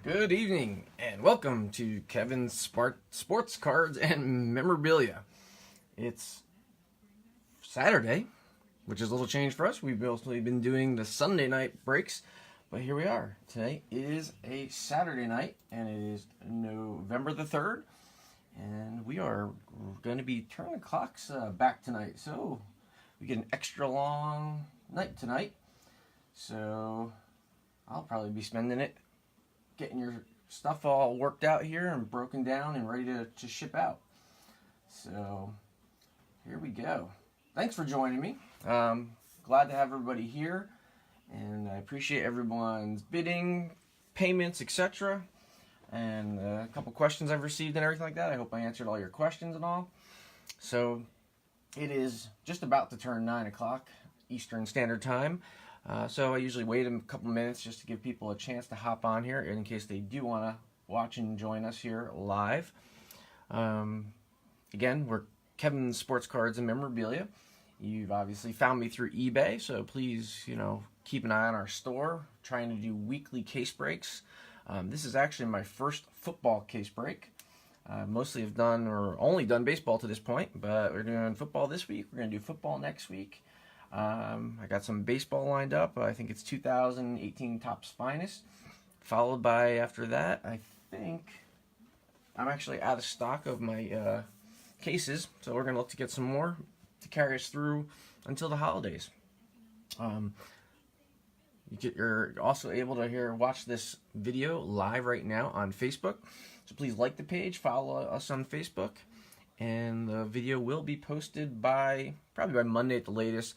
Good evening and welcome to Kevin's Sports Cards and Memorabilia. It's Saturday, which is a little change for us. We've mostly been doing the Sunday night breaks, but here we are. Today is a Saturday night and it is November the 3rd, and we are going to be turning the clocks back tonight. So we get an extra long night tonight. So I'll probably be spending it getting your stuff all worked out here and broken down and ready to ship out. So here we go. Thanks for joining me. Glad to have everybody here, and I appreciate everyone's bidding, payments, etc. and a couple questions I've received and everything like that. I hope I answered all your questions and all. So it is just about to turn 9 o'clock Eastern Standard Time. So I usually wait a couple minutes just to give people a chance to hop on here in case they do want to watch and join us here live. Again, we're Kevin's Sports Cards and Memorabilia. You've obviously found me through eBay, so please, keep an eye on our store. Trying to do weekly case breaks. This is actually my first football case break. Mostly have done or only done baseball to this point, but we're doing football this week. We're going to do football next week. I got some baseball lined up. I think it's 2018 Topps Finest. Followed by, after that, I think I'm actually out of stock of my cases, so we're going to look to get some more to carry us through until the holidays. You're also able to watch this video live right now on Facebook. So please like the page, follow us on Facebook, and the video will be posted probably by Monday at the latest.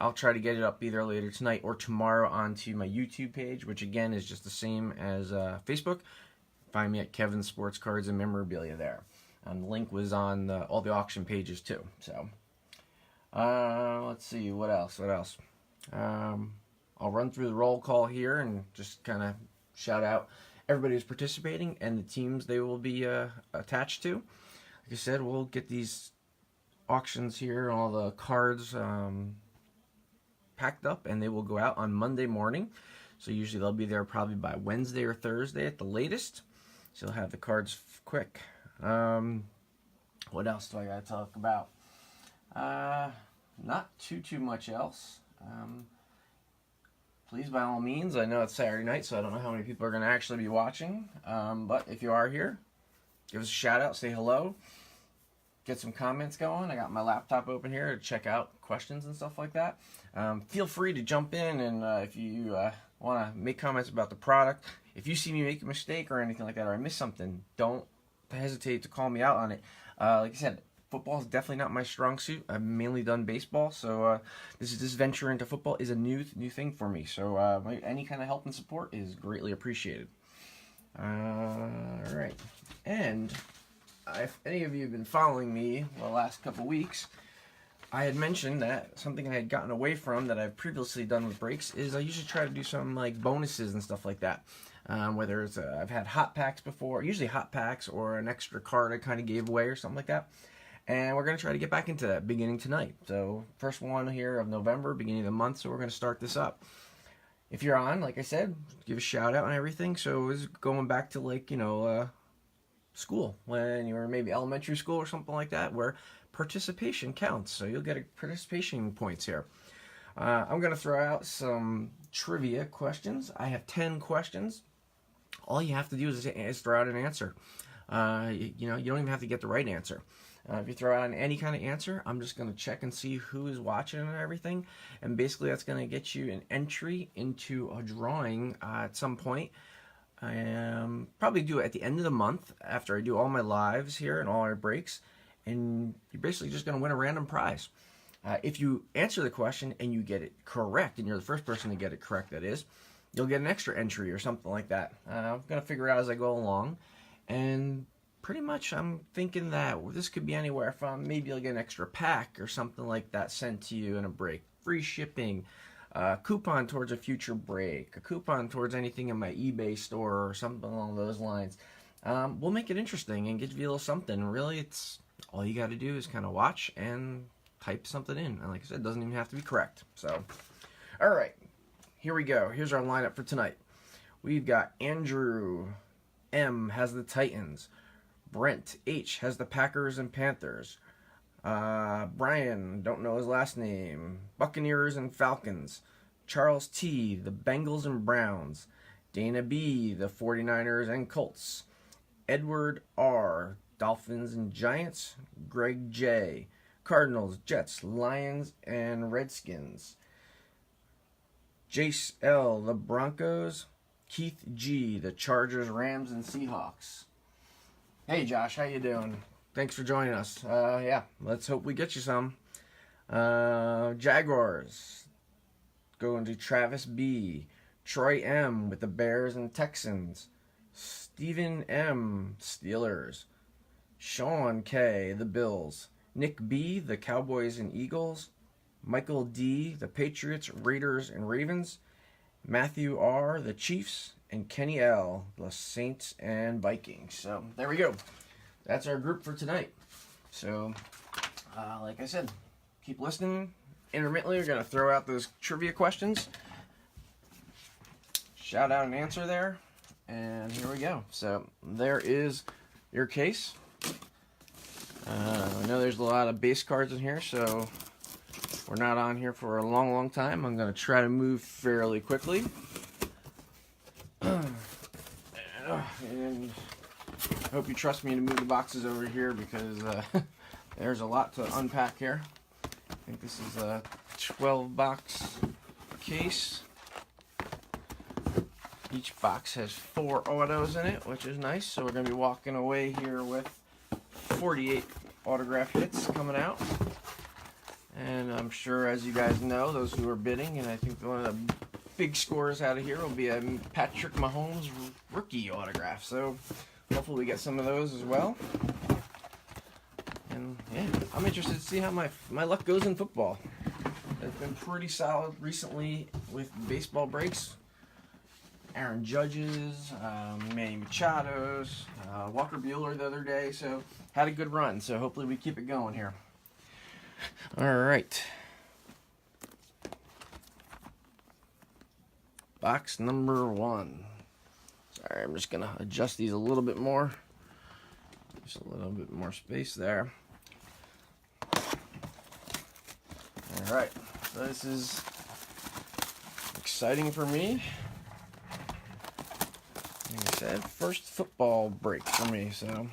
I'll try to get it up either later tonight or tomorrow onto my YouTube page, which again is just the same as Facebook. Find me at Kevin's Sports Cards and Memorabilia there. The link was on all the auction pages too. So let's see, what else? I'll run through the roll call here and just kind of shout out everybody who's participating and the teams they will be attached to. Like I said, we'll get these auctions here, all the cards packed up, and they will go out on Monday morning. So usually they'll be there probably by Wednesday or Thursday at the latest. So you'll have the cards quick. What else do I got to talk about? Not too much else. Please, by all means, I know it's Saturday night, so I don't know how many people are going to actually be watching. But if you are here, give us a shout out, say hello, get some comments going. I got my laptop open here to check out questions and stuff like that. Feel free to jump in, and if you want to make comments about the product, if you see me make a mistake or anything like that, or I miss something, don't hesitate to call me out on it. Like I said, football is definitely not my strong suit. I've mainly done baseball, so this venture into football is a new thing for me. So any kind of help and support is greatly appreciated. All right, and if any of you have been following me the last couple weeks, I had mentioned that something I had gotten away from that I've previously done with breaks is I usually try to do some like bonuses and stuff like that. Whether it's I've had hot packs before, usually hot packs or an extra card I kind of gave away or something like that. And we're going to try to get back into that beginning tonight. So first one here of November, beginning of the month, so we're going to start this up. If you're on, like I said, give a shout out and everything. So it's going back to school, when you were maybe elementary school or something like that, where participation counts. So you'll get participation points here. I'm going to throw out some trivia questions. I have 10 questions. All you have to do is throw out an answer. You don't even have to get the right answer. If you throw out any kind of answer, I'm just going to check and see who is watching and everything. And basically that's going to get you an entry into a drawing at some point. Probably do it at the end of the month after I do all my lives here and all our breaks. And you're basically just going to win a random prize. If you answer the question and you get it correct, and you're the first person to get it correct, that is, you'll get an extra entry or something like that. I'm going to figure it out as I go along. And pretty much I'm thinking that this could be anywhere from maybe you'll get an extra pack or something like that sent to you in a break. Free shipping, a coupon towards a future break, a coupon towards anything in my eBay store or something along those lines. We'll make it interesting and give you a little something. Really, it's all you got to do is kind of watch and type something in. And like I said, it doesn't even have to be correct. So, all right, here we go. Here's our lineup for tonight. We've got Andrew, M has the Titans. Brent H has the Packers and Panthers. Brian, don't know his last name. Buccaneers and Falcons. Charles T, the Bengals and Browns. Dana B, the 49ers and Colts. Edward R, Dolphins and Giants. Greg J, Cardinals, Jets, Lions, and Redskins. Jace L, the Broncos. Keith G, the Chargers, Rams, and Seahawks. Hey Josh, how you doing? Thanks for joining us. Yeah, let's hope we get you some. Jaguars going to Travis B. Troy M with the Bears and Texans. Stephen M, Steelers. Sean K, the Bills. Nick B, the Cowboys and Eagles. Michael D, the Patriots, Raiders, and Ravens. Matthew R, the Chiefs. And Kenny L, the Saints and Vikings. So there we go. That's our group for tonight. So, like I said, keep listening. Intermittently, we're going to throw out those trivia questions. Shout out and answer there. And here we go. So there is your case. I know there's a lot of base cards in here, so we're not on here for a long, long time. I'm going to try to move fairly quickly. And I hope you trust me to move the boxes over here because there's a lot to unpack here. I think this is a 12-box case. Each box has 4 autos in it, which is nice. So we're going to be walking away here with 48 autograph hits coming out. And I'm sure, as you guys know, those who are bidding, and I think one of the big scores out of here will be a Patrick Mahomes rookie autograph. So hopefully we get some of those as well. And yeah, I'm interested to see how my luck goes in football. It's been pretty solid recently with baseball breaks. Aaron Judge's, Manny Machado's, Walker Buehler the other day. So had a good run. So hopefully we keep it going here. All right. Box number 1. Sorry, I'm just going to adjust these a little bit more. Just a little bit more space there. All right. So this is exciting for me. Like I said, first football break for me. So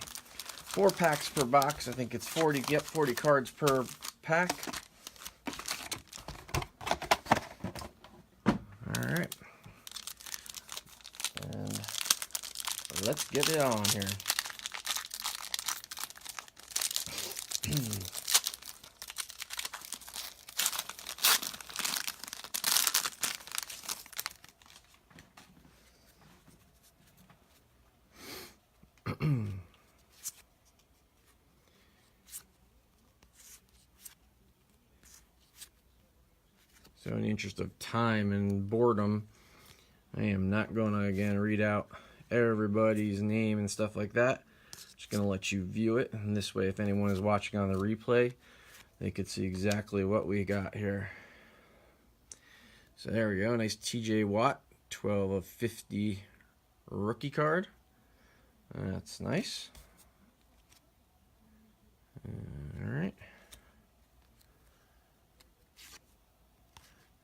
4 packs per box. I think it's 40 cards per pack. All right. And let's get it on here. So in the interest of time and boredom, I am not going to, again, read out everybody's name and stuff like that. Just going to let you view it. And this way, if anyone is watching on the replay, they could see exactly what we got here. So there we go. Nice TJ Watt, 12 of 50 rookie card. That's nice. All right.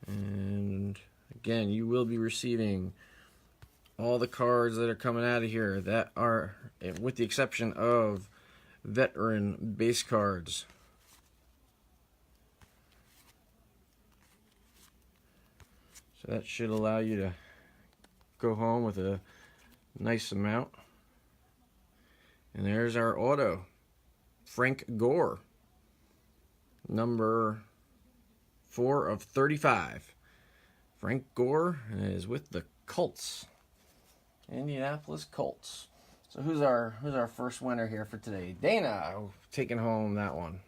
And again, you will be receiving all the cards that are coming out of here that are, with the exception of veteran base cards. So that should allow you to go home with a nice amount. And there's our auto. Frank Gore. Number 4 of 35. Frank Gore is with the Colts. Indianapolis Colts. So who's our first winner here for today? Dana taking home that one.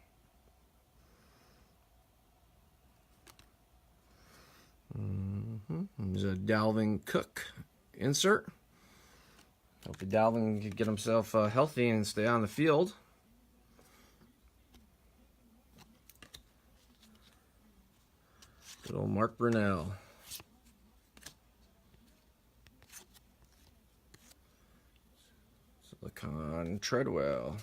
There's a Dalvin Cook insert. Hopefully Dalvin can get himself healthy and stay on the field. Good old Mark Brunell. Lacan Treadwell.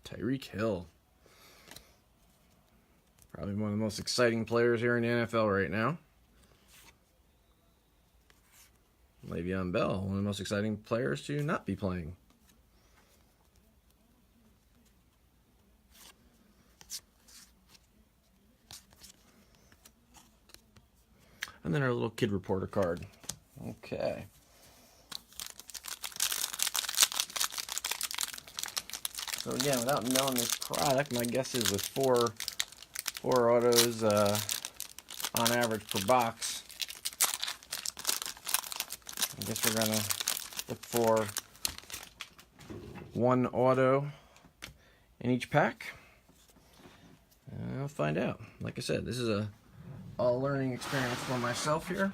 Tyreek Hill. Probably one of the most exciting players here in the NFL right now. Le'Veon Bell, one of the most exciting players to not be playing. And then our little kid reporter card. Okay. So again, without knowing this product, my guess is with four autos on average per box, I guess we're gonna look for one auto in each pack. And I'll find out. Like I said, this is a learning experience for myself here.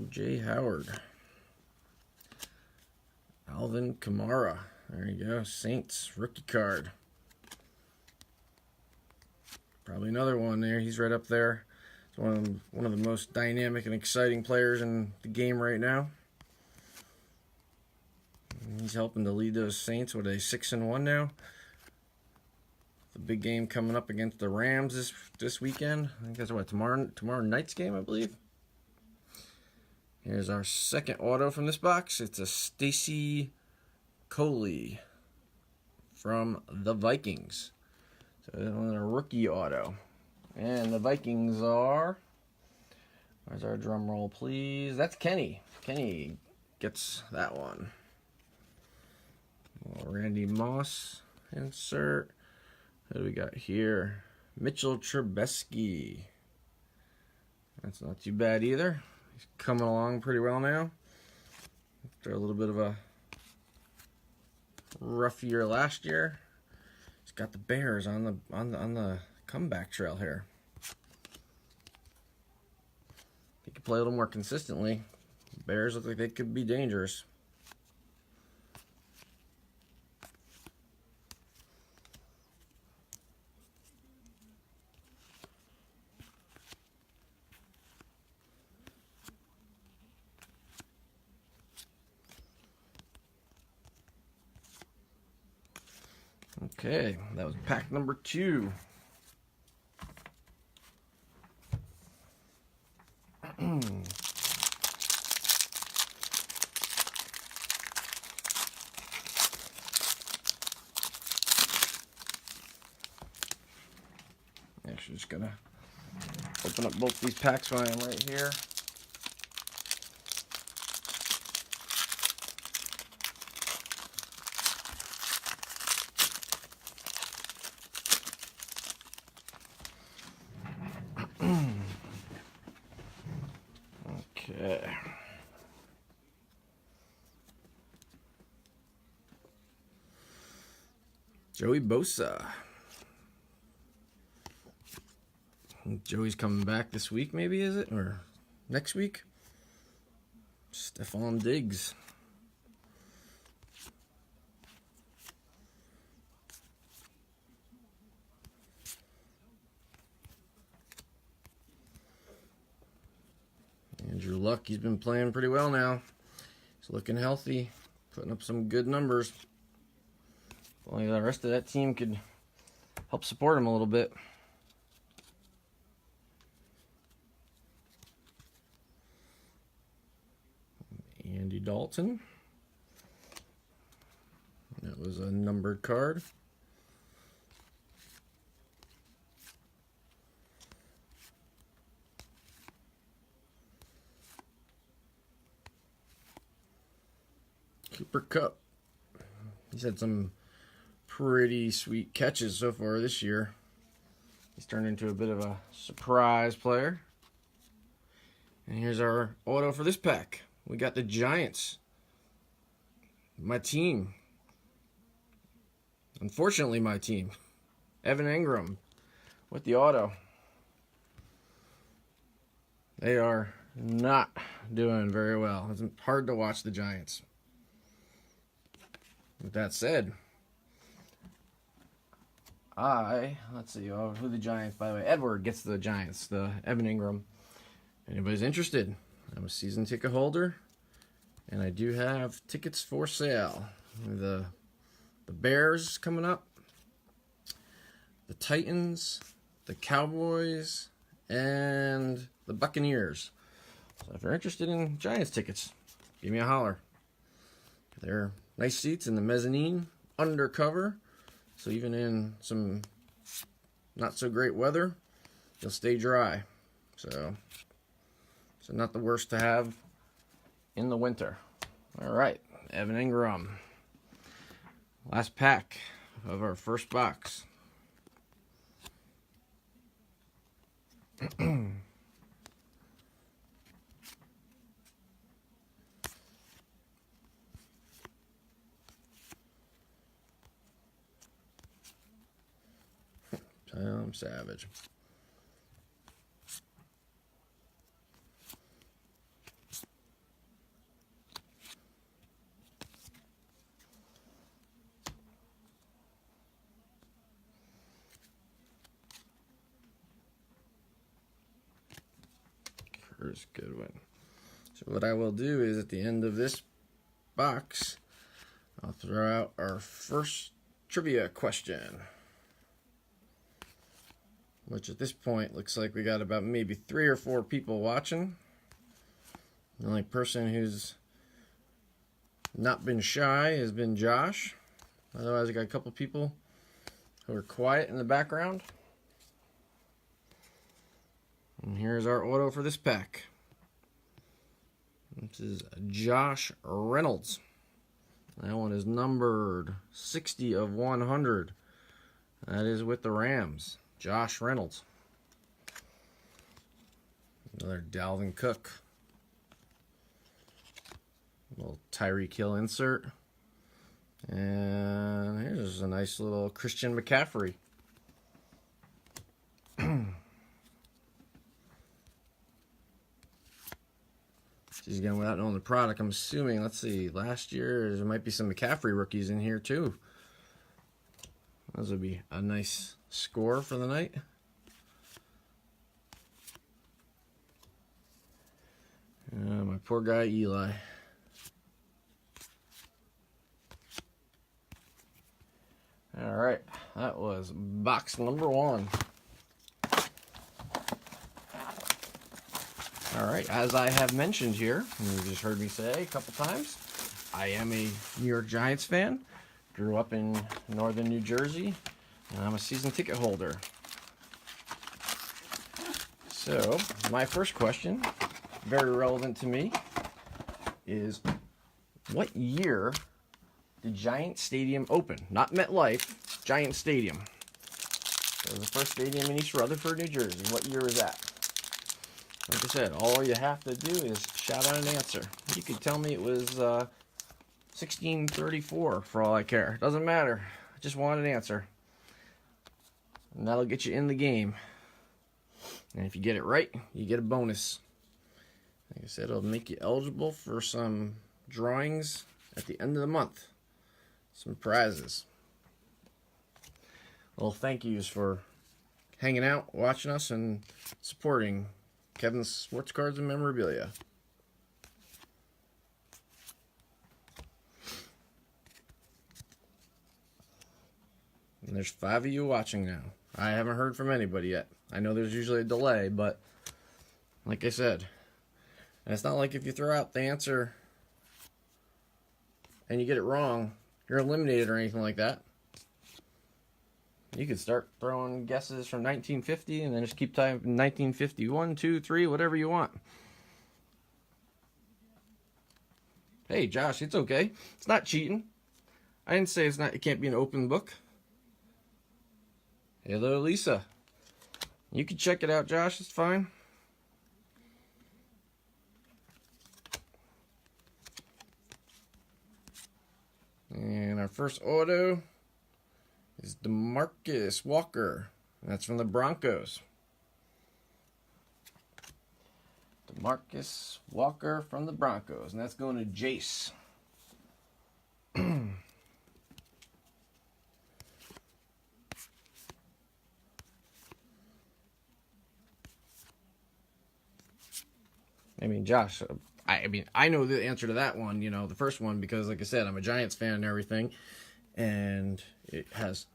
Jay Howard. Alvin Kamara. There you go. Saints rookie card. Probably another one there. He's right up there. He's one of the most dynamic and exciting players in the game right now. He's helping to lead those Saints. What are they, 6-1 now? The big game coming up against the Rams this weekend. I think that's what, tomorrow night's game, I believe. Here's our second auto from this box. It's a Stacy Coley from the Vikings. So a rookie auto. And the Vikings are... Where's our drum roll, please? That's Kenny. Kenny gets that one. Randy Moss insert. What do we got here? Mitchell Trubisky. That's not too bad either. He's coming along pretty well now. After a little bit of a rough year last year, he's got the Bears on the comeback trail here. He could play a little more consistently. The Bears look like they could be dangerous. Okay, that was pack number 2. Actually, just gonna open up both these packs while I'm right here. Okay. Joey Bosa. Joey's coming back this week, maybe, is it? Or next week? Stephon Diggs. Andrew Luck, he's been playing pretty well now. He's looking healthy, putting up some good numbers. If only the rest of that team could help support him a little bit. Andy Dalton. That was a numbered card. Cooper Kupp. He's had some pretty sweet catches so far this year. He's turned into a bit of a surprise player. And here's our auto for this pack. We got the Giants. My team. Unfortunately, my team. Evan Ingram with the auto. They are not doing very well. It's hard to watch the Giants. With that said, let's see, who the Giants, by the way, Edward gets the Giants, the Evan Ingram. Anybody's interested, I'm a season ticket holder, and I do have tickets for sale. The Bears coming up, the Titans, the Cowboys, and the Buccaneers. So if you're interested in Giants tickets, give me a holler. They're nice seats in the mezzanine, undercover, so even in some not so great weather, you'll stay dry. So not the worst to have in the winter. All right, Evan Ingram. Last pack of our first box. I'm savage. First good one. So what I will do is at the end of this box, I'll throw out our first trivia question. Which at this point looks like we got about maybe 3 or 4 people watching. The only person who's not been shy has been Josh. Otherwise, I got a couple people who are quiet in the background. And here's our auto for this pack. This is Josh Reynolds. That one is numbered 60 of 100. That is with the Rams. Josh Reynolds. Another Dalvin Cook. Little Tyreek Hill insert. And here's a nice little Christian McCaffrey. She's again, without knowing the product, I'm assuming, let's see, last year there might be some McCaffrey rookies in here too. Those would be a nice score for the night. My poor guy Eli. All right, that was box number 1. All right, as I have mentioned here, and you just heard me say a couple times, I am a New York Giants fan. Grew up in northern New Jersey, and I'm a season ticket holder. So, my first question, very relevant to me, is what year did Giant Stadium open? Not MetLife, Giant Stadium. It was the first stadium in East Rutherford, New Jersey. What year is that? Like I said, all you have to do is shout out an answer. You could tell me it was 1634 for all I care. Doesn't matter. I just want an answer. And that'll get you in the game. And if you get it right, you get a bonus. Like I said, it'll make you eligible for some drawings at the end of the month. Some prizes. Little thank yous for hanging out, watching us, and supporting Kevin's Sports Cards and Memorabilia. And there's 5 of you watching now. I haven't heard from anybody yet. I know there's usually a delay, but like I said, and it's not like if you throw out the answer and you get it wrong, you're eliminated or anything like that. You could start throwing guesses from 1950 and then just keep typing 1951, 2, 3, whatever you want. Hey, Josh, it's okay. It's not cheating. I didn't say it can't be an open book. Hello, Lisa. You can check it out, Josh. It's fine. And our first auto is DeMarcus Walker. That's from the Broncos. DeMarcus Walker from the Broncos. And that's going to Jace. I mean, Josh, I know the answer to that one, you know, the first one, because like I said, I'm a Giants fan and everything, and it has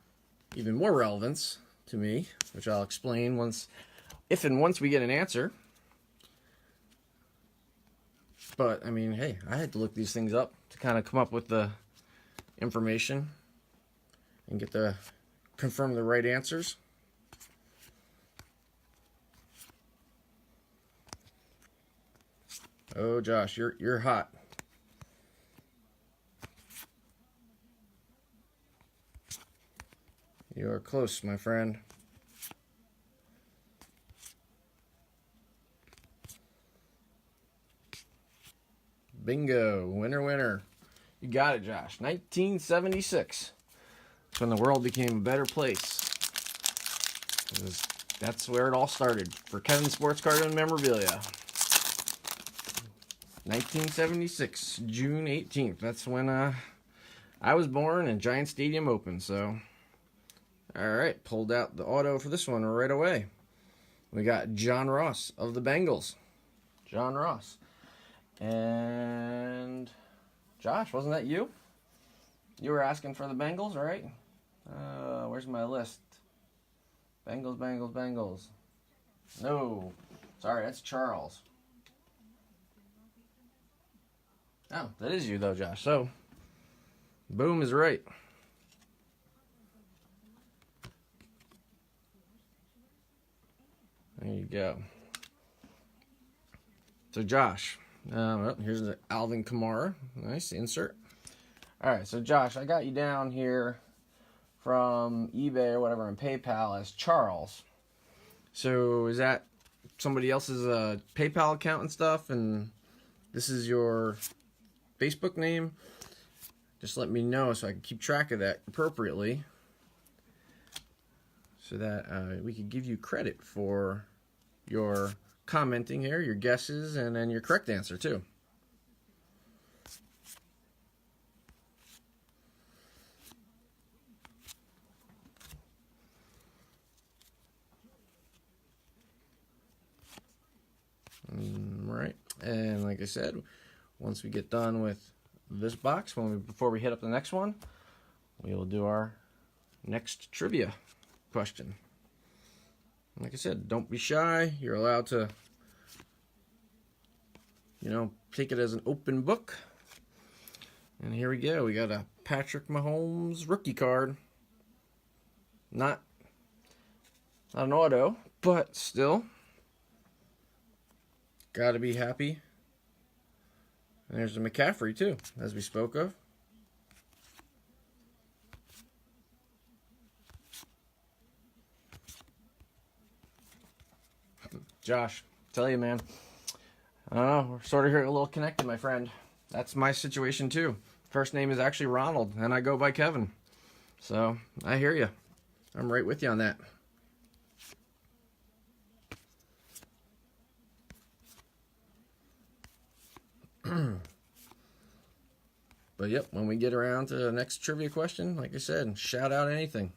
even more relevance to me, which I'll explain once we get an answer. But I mean, hey, I had to look these things up to kind of come up with the information and confirm the right answers. Oh, Josh, you're hot. You are close, my friend. Bingo. Winner, winner. You got it, Josh. 1976. That's when the world became a better place. That's where it all started for Kevin Sports Card and Memorabilia. 1976, June 18th. That's when I was born and Giant Stadium opened. So, all right, pulled out the auto for this one right away. We got John Ross of the Bengals. John Ross. And Josh, wasn't that you? You were asking for the Bengals, right? Where's my list? Bengals, Bengals, Bengals. No. Sorry, that's Charles. Oh, that is you though, Josh. So, boom is right. There you go. So, Josh, well, here's the Alvin Kamara. Nice insert. All right, so Josh, I got you down here from eBay or whatever and PayPal as Charles. So, is that somebody else's PayPal account and stuff? And this is your Facebook name? Just let me know so I can keep track of that appropriately, so that we could give you credit for your commenting here, your guesses, and then your correct answer too. Right, and like I said, once we get done with this box, before we hit up the next one, we will do our next trivia question. Like I said, don't be shy. You're allowed to, take it as an open book. And here we go. We got a Patrick Mahomes rookie card. Not an auto, but still, got to be happy. And there's the McCaffrey, too, as we spoke of. Josh, tell you, man. I don't know. We're sort of here a little connected, my friend. That's my situation, too. First name is actually Ronald, and I go by Kevin. So, I hear you. I'm right with you on that. But yep, when we get around to the next trivia question, like I said, shout out anything.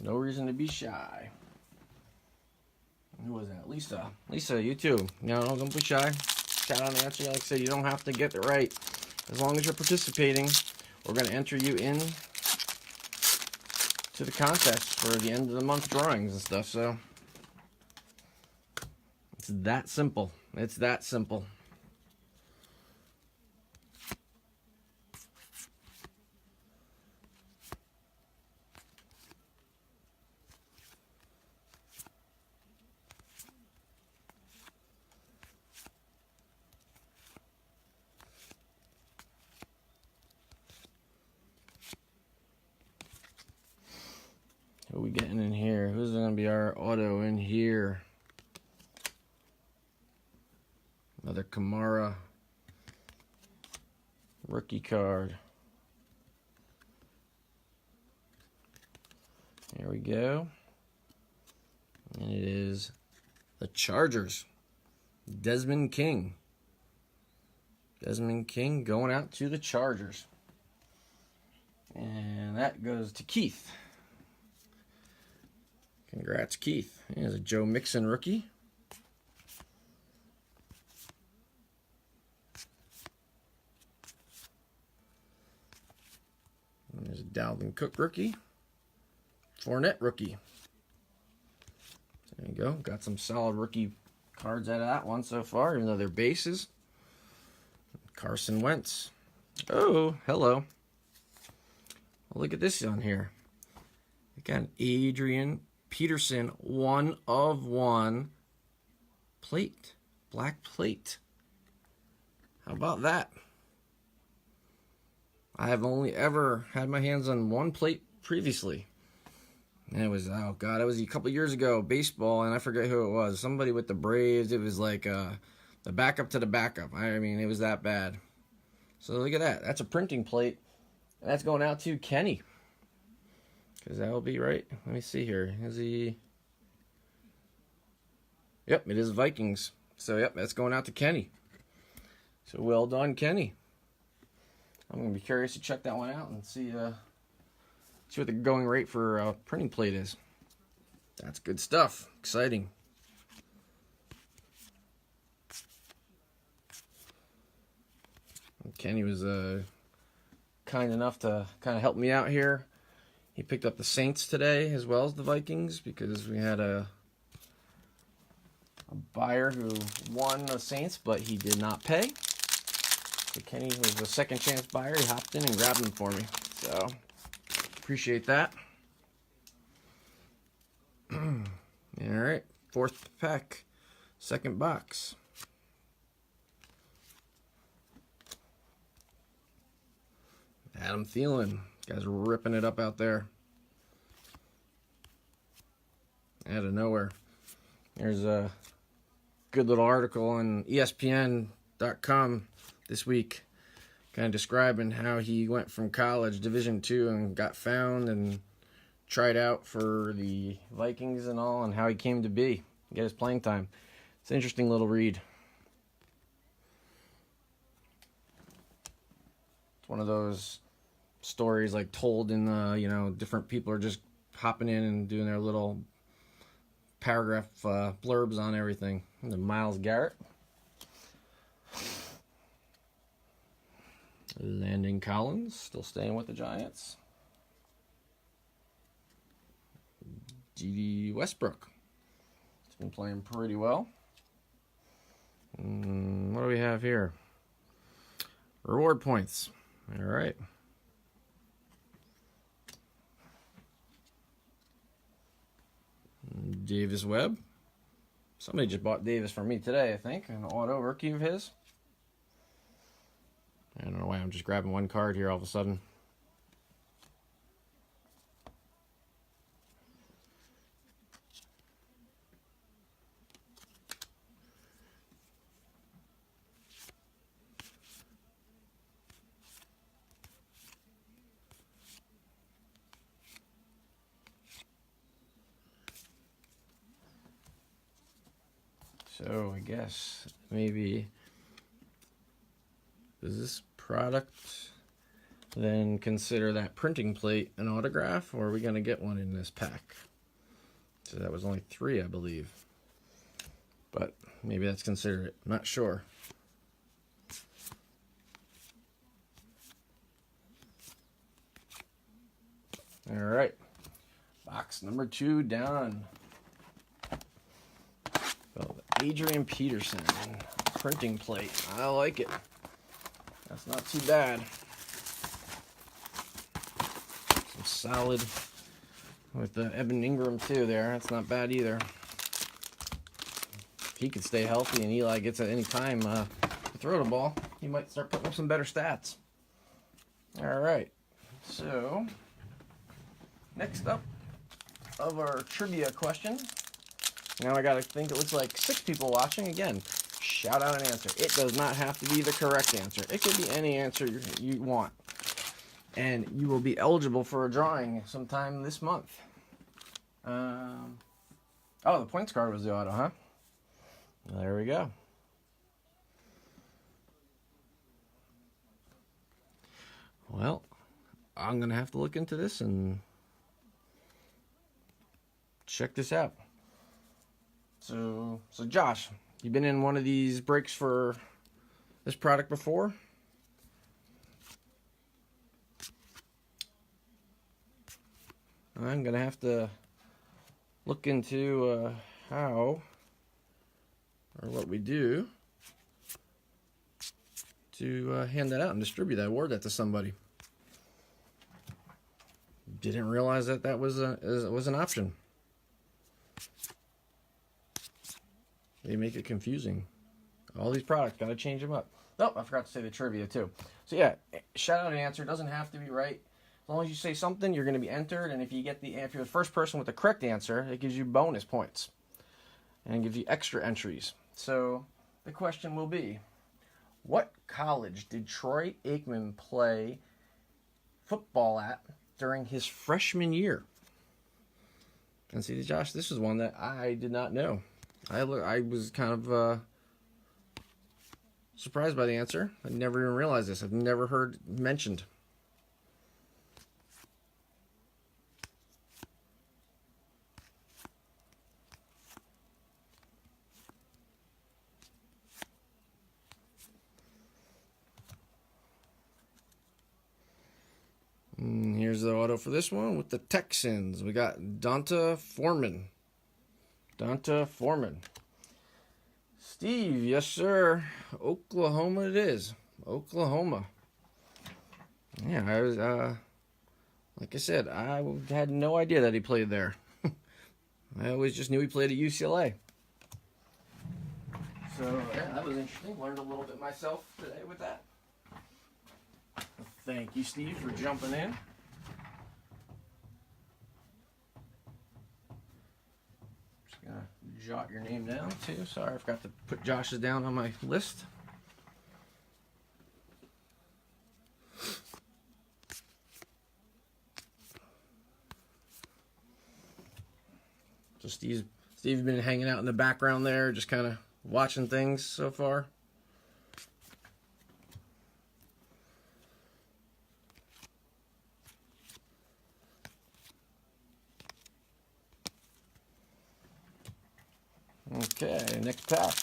No reason to be shy. Who was that? Lisa. Lisa, you too. No, don't be shy. Shout out and answer. Like I said, you don't have to get it right. As long as you're participating, we're going to enter you in to the contest for the end of the month drawings and stuff. So it's that simple. It's that simple. What are we getting in here? Who's going to be our auto in here? Another Kamara rookie card. There we go. And it is the Chargers. Desmond King. Desmond King going out to the Chargers. And that goes to Keith. Congrats, Keith. Here's a Joe Mixon rookie. And there's a Dalvin Cook rookie. Fournette rookie. There you go. Got some solid rookie cards out of that one so far, even though they're bases. Carson Wentz. Oh, hello. Well, look at this on here. We got an Adrian Peterson 1/1 plate. Black plate. How about that? I have only ever had my hands on one plate previously. And it was, oh God, it was a couple years ago, baseball, and I forget who it was. Somebody with the Braves. It was like the backup to the backup. I mean, it was that bad. So look at that. That's a printing plate. And that's going out to Kenny. Because that will be right. Let me see here. Is he? Yep, it is Vikings. So, yep, that's going out to Kenny. So, well done, Kenny. I'm going to be curious to check that one out and see what the going rate for printing plate is. That's good stuff. Exciting. Kenny was kind enough to kind of help me out here. He picked up the Saints today as well as the Vikings because we had a buyer who won the Saints, but he did not pay. So Kenny was a second chance buyer. He hopped in and grabbed them for me. So appreciate that. All right, fourth pack, second box. Adam Thielen. Guys are ripping it up out there. Out of nowhere. There's a good little article on ESPN.com this week kind of describing how he went from college, Division II, and got found and tried out for the Vikings and all, and how he came to be, get his playing time. It's an interesting little read. It's one of those stories like told in the, different people are just hopping in and doing their little paragraph blurbs on everything. And then Myles Garrett. Landon Collins, still staying with the Giants. D.D. Westbrook. He's been playing pretty well. What do we have here? Reward points. All right. Davis Webb. Somebody just bought Davis for me today, I think. An auto rookie of his. I don't know why I'm just grabbing one card here all of a sudden. So I guess maybe does this product then consider that printing plate an autograph, or are we going to get one in this pack? So that was only 3, I believe. But maybe that's considered it. I'm not sure. All right. Box number 2 done. Well, Adrian Peterson printing plate. I like it. That's not too bad. Some solid with the Evan Ingram too there. That's not bad either. If he could stay healthy and Eli gets at any time to throw the ball, he might start putting up some better stats. All right. So next up, of our trivia question. Now I gotta think, it looks like 6 people watching. Again, shout out an answer. It does not have to be the correct answer. It could be any answer you want. And you will be eligible for a drawing sometime this month. Oh, the points card was the auto, huh? There we go. Well, I'm going to have to look into this and check this out. So Josh, you been in one of these breaks for this product before? I'm going to have to look into how or what we do to hand that out and distribute that, award that to somebody. Didn't realize that was an option. They make it confusing. All these products, got to change them up. Oh, I forgot to say the trivia too. So yeah, shout out an answer. It doesn't have to be right. As long as you say something, you're going to be entered. And if you're the first person with the correct answer, it gives you bonus points and gives you extra entries. So the question will be, what college did Troy Aikman play football at during his freshman year? And see, Josh, this is one that I did not know. I was kind of surprised by the answer. I never even realized this. I've never heard mentioned. Here's the auto for this one with the Texans. We got Donta Foreman. Donta Foreman. Steve, yes sir. Oklahoma it is. Oklahoma. Yeah, I was, like I said, I had no idea that he played there. I always just knew he played at UCLA. So, yeah, that was interesting. Learned a little bit myself today with that. Thank you, Steve, for jumping in. Just gonna jot your name down too. Sorry, I forgot to put Josh's down on my list. So Steve's been hanging out in the background there, just kind of watching things so far. Okay, next pack.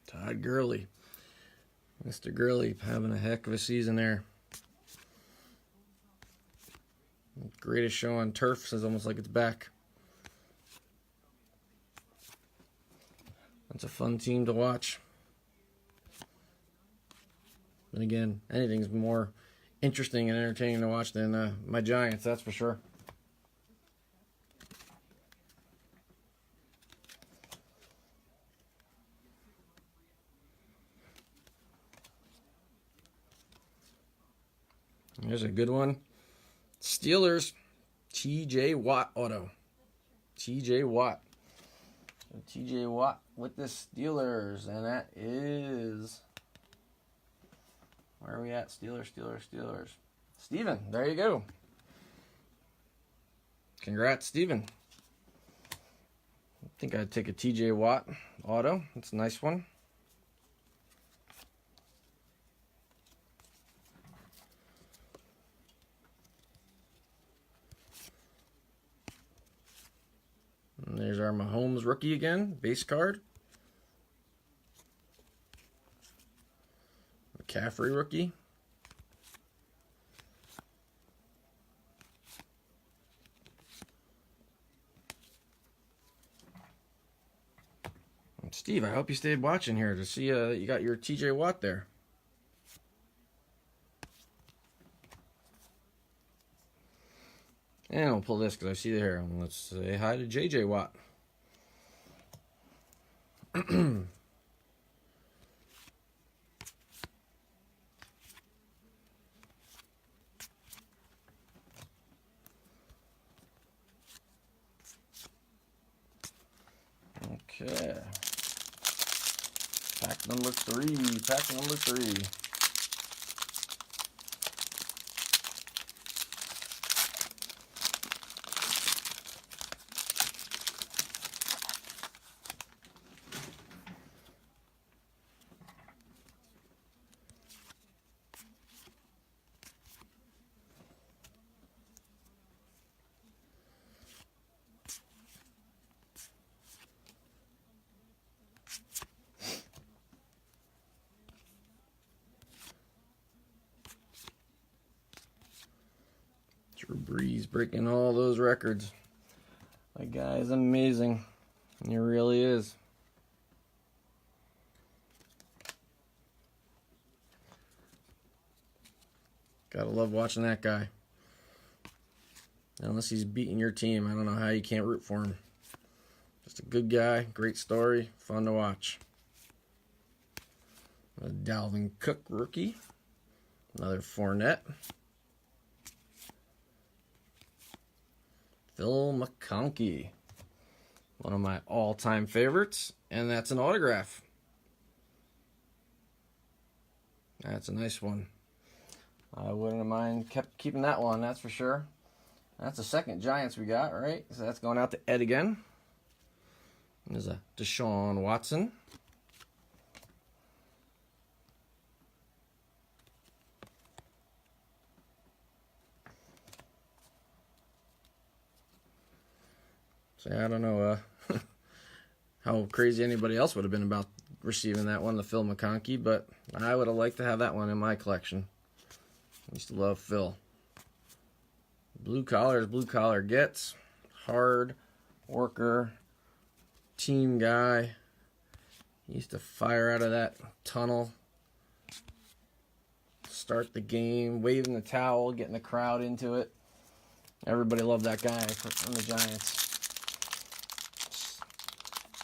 Todd Gurley. Mr. Gurley having a heck of a season there. Greatest show on turf, says almost like it's back. That's a fun team to watch. And again, anything's more interesting and entertaining to watch than my Giants, that's for sure. Here's a good one. Steelers, T.J. Watt auto. T.J. Watt. So T.J. Watt with the Steelers. And that is... Where are we at? Steelers. Steven, there you go. Congrats, Steven. I think I'd take a T.J. Watt auto. That's a nice one. And there's our Mahomes rookie again, base card. McCaffrey rookie. Steve, I hope you stayed watching here to see you got your TJ Watt there. And I'll pull this because I see the hair. Let's say hi to JJ Watt. Okay. Pack number 3. Pack number 3. Drew Brees breaking all those records. That guy is amazing. He really is. Gotta love watching that guy. Unless he's beating your team, I don't know how you can't root for him. Just a good guy, great story, fun to watch. A Dalvin Cook rookie. Another Fournette. Phil McConkey. One of my all-time favorites. And that's an autograph. That's a nice one. I wouldn't have mind keeping that one, that's for sure. That's the second Giants we got, right? So that's going out to Ed again. There's a Deshaun Watson. So I don't know how crazy anybody else would have been about receiving that one, the Phil McConkey, but I would have liked to have that one in my collection. I used to love Phil. Blue collar as blue collar gets. Hard worker, team guy. He used to fire out of that tunnel, start the game, waving the towel, getting the crowd into it. Everybody loved that guy from the Giants.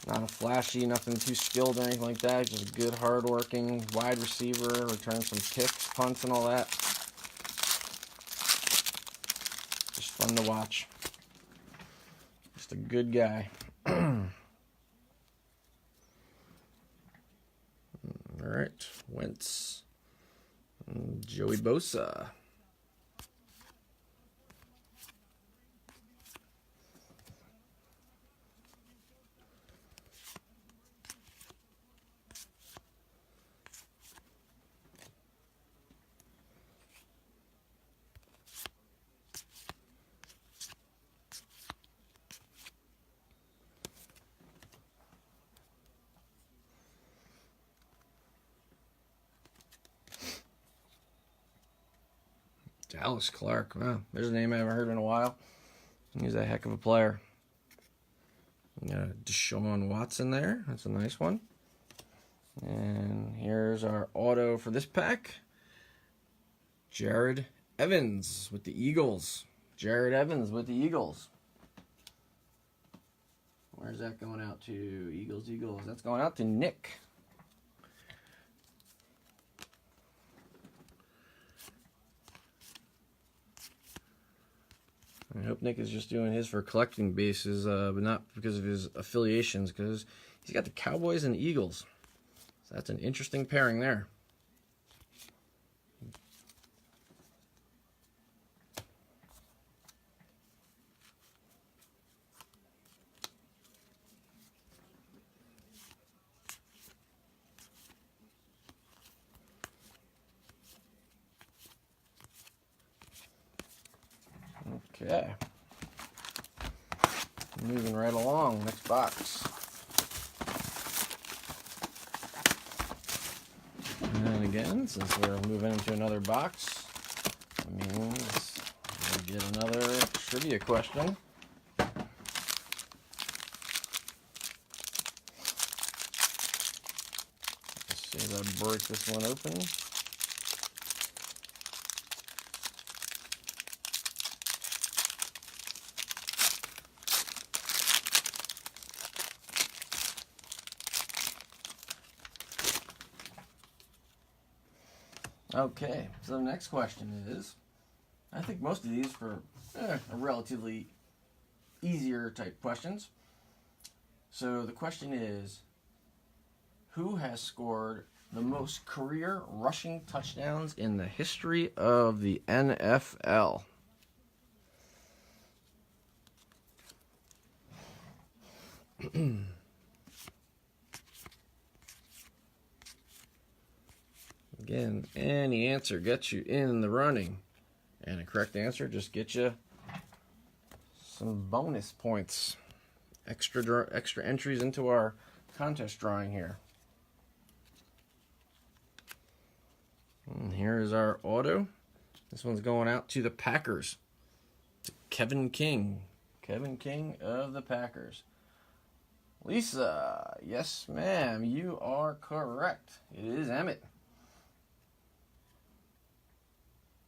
Not a flashy, nothing too skilled or anything like that. Just a good, hard-working wide receiver, returning some kicks, punts, and all that. Just fun to watch. Just a good guy. All right, Wentz, Joey Bosa. Dallas Clark. Wow, there's a name I haven't heard in a while. He's a heck of a player. Deshaun Watson there. That's a nice one. And here's our auto for this pack. Jared Evans with the Eagles. Jared Evans with the Eagles. Where's that going out to? Eagles. That's going out to Nick. I hope Nick is just doing his for collecting bases, but not because of his affiliations, because he's got the Cowboys and Eagles. So that's an interesting pairing there. Okay. Moving right along. Next box. And then again, since we're moving into another box, that means we get another trivia question. As I break this one open. Okay, so the next question is, I think most of these are relatively easier type questions. So the question is, who has scored the most career rushing touchdowns in the history of the NFL? Again, any answer gets you in the running. And a correct answer just gets you some bonus points. Extra entries into our contest drawing here. And here is our auto. This one's going out to the Packers. To Kevin King. Kevin King of the Packers. Lisa, yes ma'am, you are correct. It is Emmett.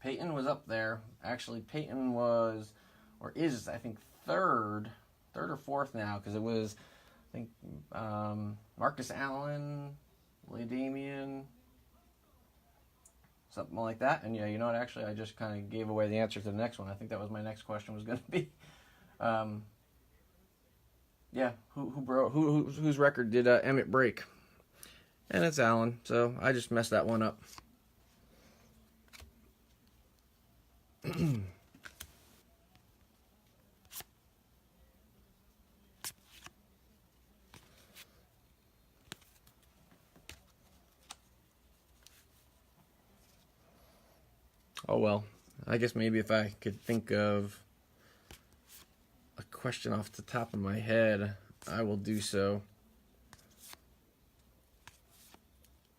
Peyton was up there. Actually, Peyton was, or is, I think, third or fourth now, because it was, I think, Marcus Allen, LaDainian, something like that. And yeah, you know what? Actually, I just kind of gave away the answer to the next one. I think that was my next question was going to be, yeah, whose record did Emmett break? And it's Allen. So I just messed that one up. Oh well, I guess maybe if I could think of a question off the top of my head, I will do so.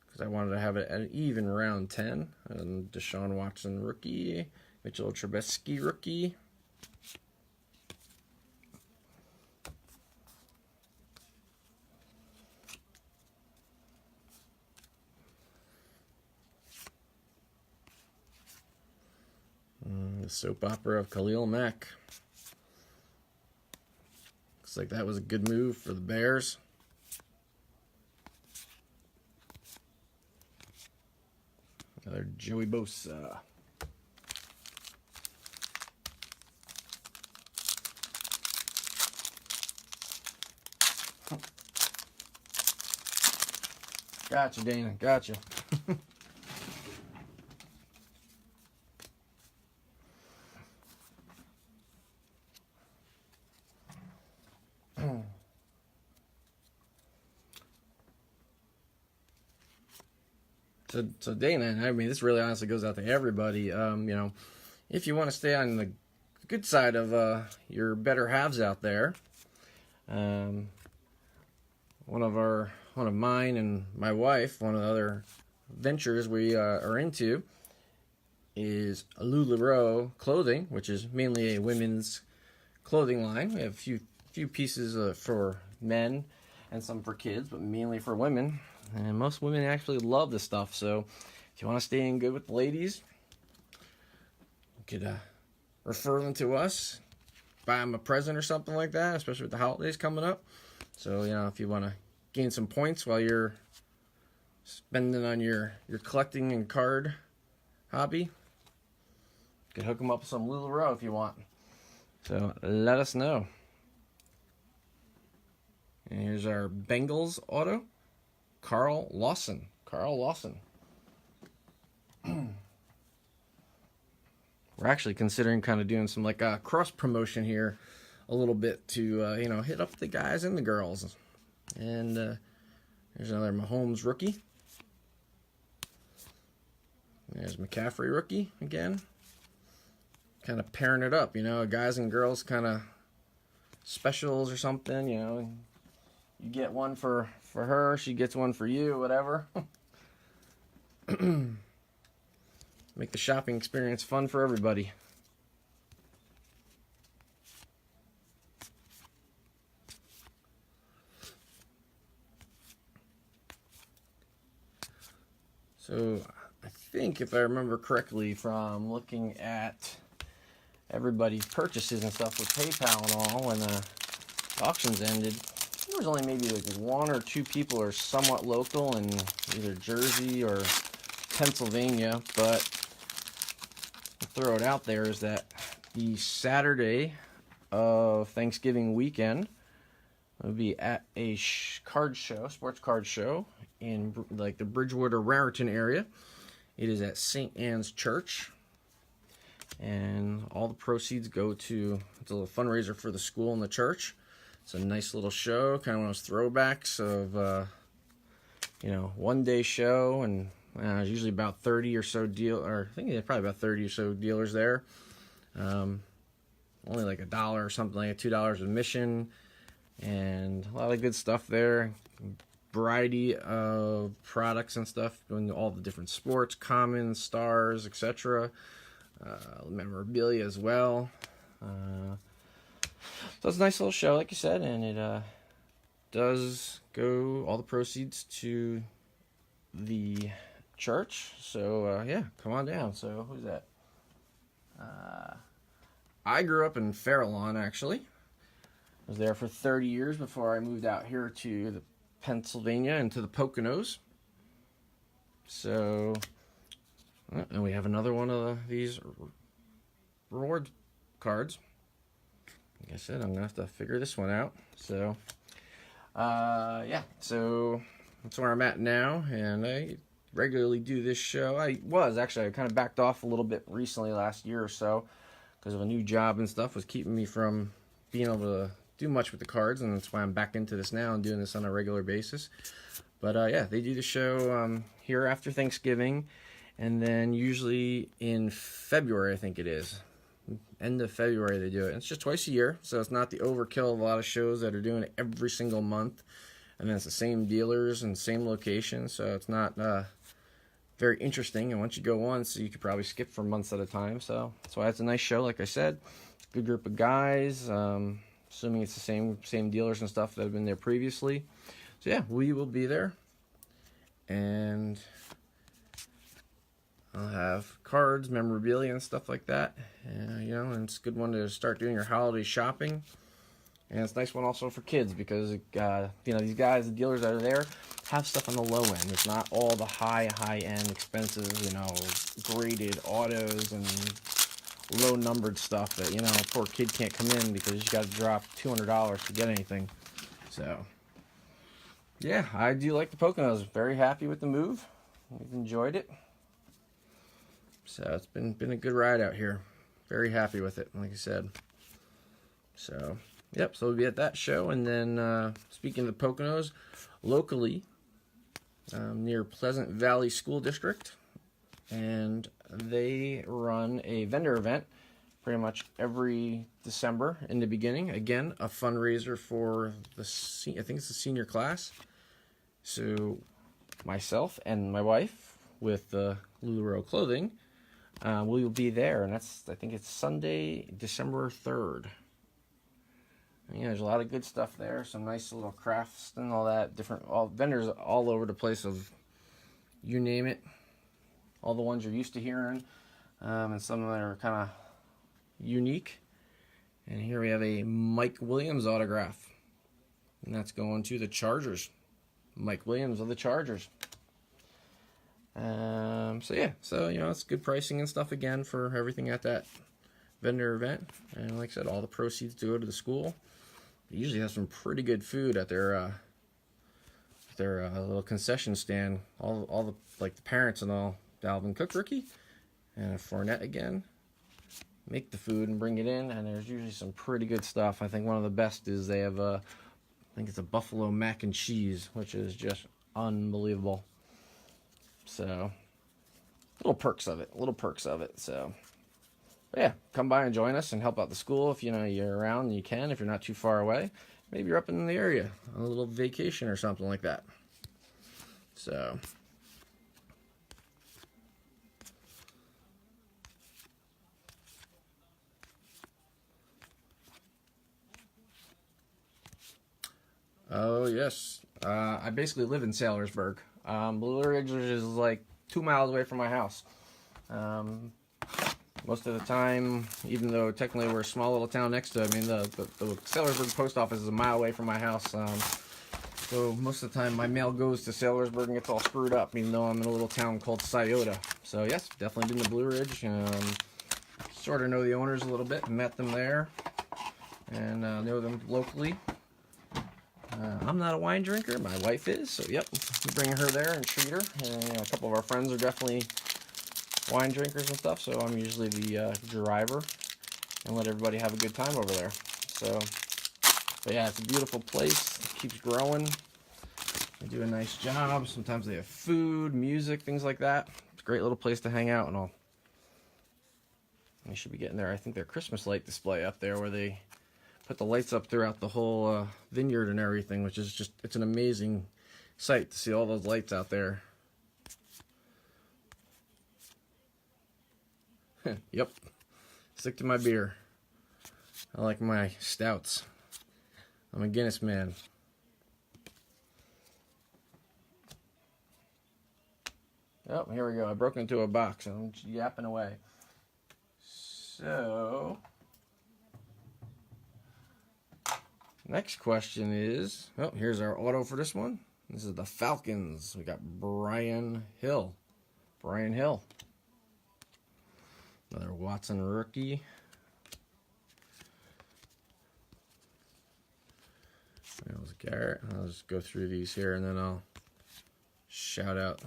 Because I wanted to have it at an even round 10. And Deshaun Watson rookie, Mitchell Trubisky rookie. The soap opera of Khalil Mack. Looks like that was a good move for the Bears. Another Joey Bosa. Gotcha, Dana. Gotcha. So Dana, I mean, this really honestly goes out to everybody. You know, if you want to stay on the good side of your better halves out there, one of mine and my wife, one of the other ventures we are into is LuLaRoe Clothing, which is mainly a women's clothing line. We have a few pieces for men and some for kids, but mainly for women. And most women actually love this stuff. So if you want to stay in good with the ladies, you could refer them to us, buy them a present or something like that, especially with the holidays coming up. So, you know, if you want to gain some points while you're spending on your collecting and card hobby, you could hook them up with some LuLaRoe if you want. So let us know. And here's our Bengals auto. Carl Lawson. We're actually considering kind of doing some like cross promotion here a little bit to you know, hit up the guys and the girls. And there's another Mahomes rookie. There's McCaffrey rookie again. Kind of pairing it up, you know, guys and girls kind of specials or something, you know. You get one for her, she gets one for you, whatever. Make the shopping experience fun for everybody. So I think if I remember correctly from looking at everybody's purchases and stuff with PayPal and all when the auctions ended, there was only maybe like one or two people are somewhat local in either Jersey or Pennsylvania, but I'll throw it out there is that the Saturday of Thanksgiving weekend will be at a card show, sports card show in like the Bridgewater Raritan area. It is at St. Anne's Church, and all the proceeds go to, it's a little fundraiser for the school and the church. It's a nice little show, kind of one of those throwbacks of one day show, and there's usually about 30 or so I think there's probably about 30 or so dealers there. Only like $1 or something, like $2 admission, and a lot of good stuff there. Variety of products and stuff, doing all the different sports, commons, stars, etc. Memorabilia as well. So it's a nice little show, like you said, and it does go, all the proceeds to the church. So yeah, come on down. So who's that? I grew up in Farallon, actually. I was there for 30 years before I moved out here to the Pennsylvania and to the Poconos. So, and we have another one of these reward cards. Like I said, I'm gonna have to figure this one out. So, yeah. So that's where I'm at now, and I regularly do this show. I kind of backed off a little bit recently, last year or so, because of a new job and stuff was keeping me from being able to do much with the cards, and that's why I'm back into this now and doing this on a regular basis. But yeah, they do the show here after Thanksgiving, and then usually in February, I think it is. End of February they do it. And it's just twice a year, so it's not the overkill of a lot of shows that are doing it every single month. And then it's the same dealers and same location, so it's not very interesting. And once you go once, you could probably skip for months at a time. So that's why it's a nice show, like I said. Good group of guys. Assuming it's the same dealers and stuff that have been there previously. So yeah, we will be there, and I'll have cards, memorabilia, and stuff like that. And it's a good one to start doing your holiday shopping. And it's a nice one also for kids because these guys, the dealers that are there, have stuff on the low end. It's not all the high end, expensive, graded autos and low numbered stuff that a poor kid can't come in because you got to drop $200 to get anything. So yeah, I do like the Poconos. Very happy with the move. We've enjoyed it. So it's been a good ride out here. Very happy with it, like I said. So yep, so we'll be at that show. And then speaking of the Poconos, locally near Pleasant Valley School District, and they run a vendor event pretty much every December in the beginning. Again, a fundraiser for I think it's the senior class. So myself and my wife with LuLaRoe Clothing we will be there, and I think it's Sunday, December 3rd. There's a lot of good stuff there. Some nice little crafts and all that. Vendors all over the place of you name it. All the ones you're used to hearing, and some that are kind of unique. And here we have a Mike Williams autograph, and that's going to the Chargers. Mike Williams of the Chargers. So yeah, it's good pricing and stuff again for everything at that vendor event. And like I said, all the proceeds go to the school. They usually have some pretty good food at their little concession stand. All the parents and all, Dalvin Cook rookie and Fournette again, make the food and bring it in, and there's usually some pretty good stuff. I think one of the best is they have I think it's a buffalo mac and cheese, which is just unbelievable. So little perks of it. So but yeah, come by and join us and help out the school if you're around and you can. If you're not too far away, maybe you're up in the area on a little vacation or something like that. So oh yes, I basically live in Saylorsburg. Blue Ridge is like 2 miles away from my house. Most of the time, even though technically we're a small little town next to it, I mean, the Saylorsburg post office is a mile away from my house. So most of the time my mail goes to Saylorsburg and gets all screwed up, even though I'm in a little town called Scioto. So yes, definitely been to Blue Ridge. Sort of know the owners a little bit, met them there, and know them locally. I'm not a wine drinker, my wife is, so yep, we bring her there and treat her. And a couple of our friends are definitely wine drinkers and stuff, so I'm usually the driver and let everybody have a good time over there. So, but yeah, it's a beautiful place. It keeps growing. They do a nice job. Sometimes they have food, music, things like that. It's a great little place to hang out and all. They should be getting I think their Christmas light display up there where they put the lights up throughout the whole vineyard and everything, which is just, it's an amazing sight to see all those lights out there. Yep, stick to my beer. I like my stouts. I'm a Guinness man. Oh, here we go. I broke into a box. I'm yapping away. So, next question is, oh, here's our auto for this one. This is the Falcons. We got Brian Hill. Brian Hill. Another Watson rookie. That was Garrett. I'll just go through these here and then I'll shout out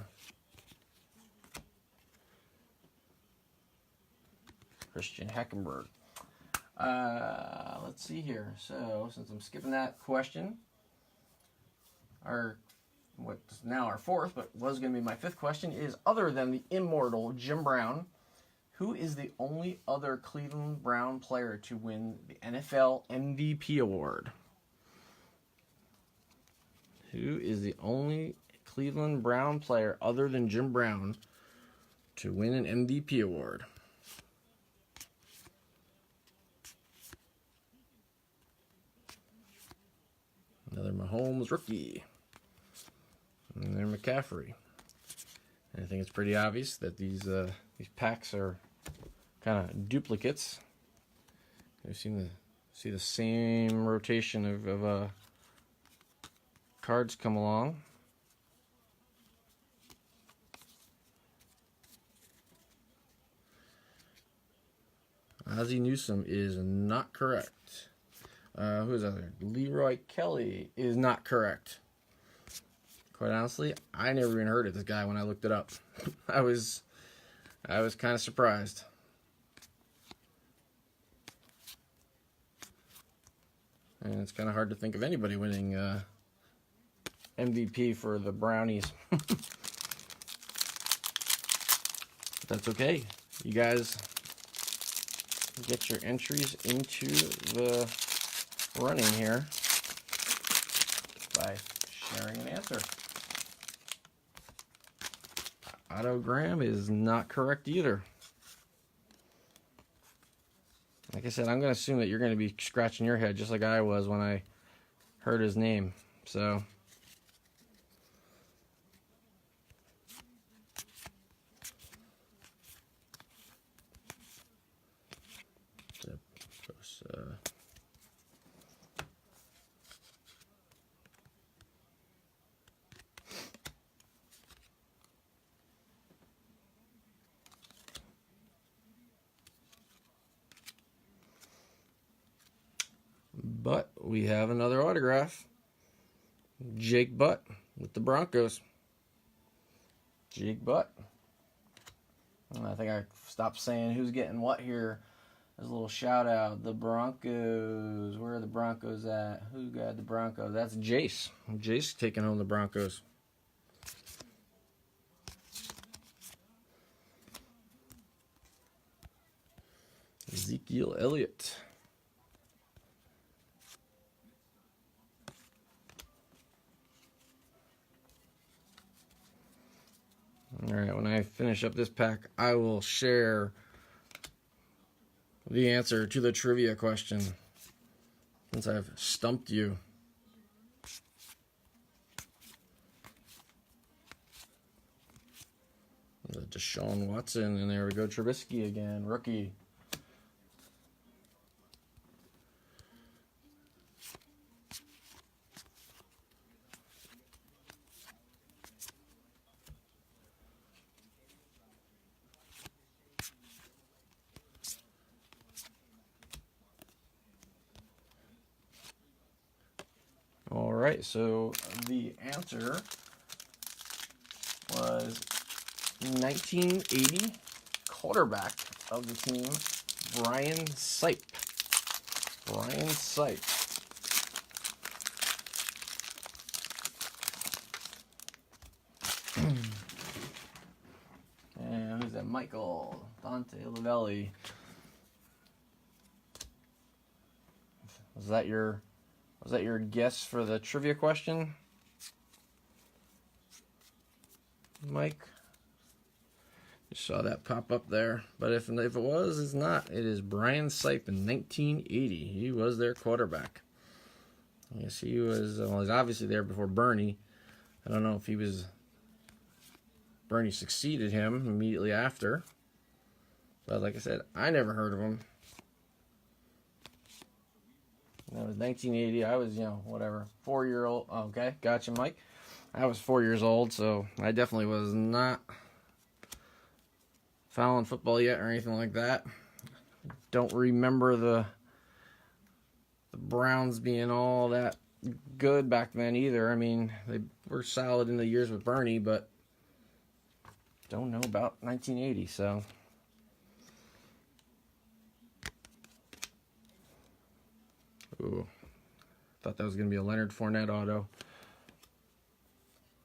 Christian Hackenberg. Let's see here. So, since I'm skipping that question, what's now our fourth, but was going to be my fifth question, is other than the immortal Jim Brown, who is the only other Cleveland Brown player to win the NFL MVP award? Who is the only Cleveland Brown player other than Jim Brown to win an MVP award? Another Mahomes rookie. And then McCaffrey. And I think it's pretty obvious that these packs are kind of duplicates. You seem to see the same rotation of cards come along. Ozzie Newsome is not correct. Who is that there? Leroy Kelly is not correct. Quite honestly, I never even heard of this guy when I looked it up. I was kind of surprised. And it's kind of hard to think of anybody winning MVP for the Brownies. But that's okay. You guys get your entries into the running here by sharing an answer. Otto Graham is not correct either. Like I said, I'm going to assume that you're going to be scratching your head just like I was when I heard his name. So, but we have another autograph. Jake Butt with the Broncos. Jake Butt. And I think I stopped saying who's getting what here. There's a little shout out. The Broncos. Where are the Broncos at? Who got the Broncos? That's Jace. Jace taking home the Broncos. Ezekiel Elliott. Alright, when I finish up this pack, I will share the answer to the trivia question, since I've stumped you. The Deshaun Watson, and there we go, Trubisky again, rookie. All right, so the answer was 1980 quarterback of the team, Brian Sipe. Brian Sipe. And who's that? Michael Dante Lavelli. Was that your guess for the trivia question, Mike? You saw that pop up there, but if it was, it's not. It is Brian Sipe in 1980. He was their quarterback. Yes, he was. Well, he's obviously there before Bernie. I don't know if Bernie succeeded him immediately after. But like I said, I never heard of him. That was 1980. I was, whatever, 4-year-old. Okay, gotcha, Mike. I was 4 years old, so I definitely was not following football yet or anything like that. Don't remember the Browns being all that good back then either. I mean, they were solid in the years with Bernie, but don't know about 1980, so. Ooh, thought that was going to be a Leonard Fournette auto.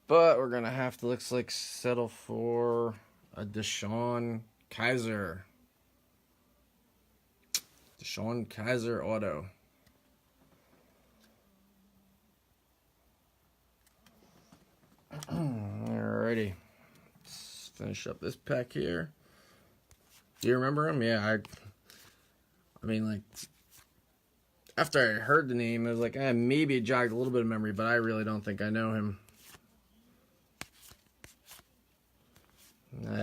But we're going to have to, looks like, settle for a Deshaun Kaiser. Deshaun Kaiser auto. Alrighty. Let's finish up this pack here. Do you remember him? Yeah, I mean, like, after I heard the name, I was like, maybe it jogged a little bit of memory, but I really don't think I know him.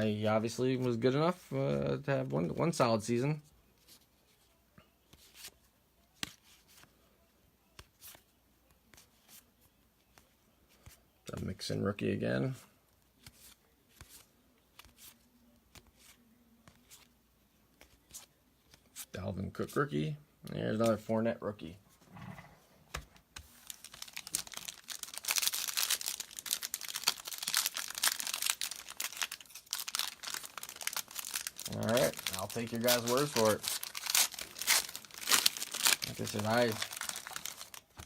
He obviously was good enough to have one solid season. A Mixon rookie again. Dalvin Cook rookie. There's another Fournette rookie. All right, I'll take your guys' word for it. Like I said, I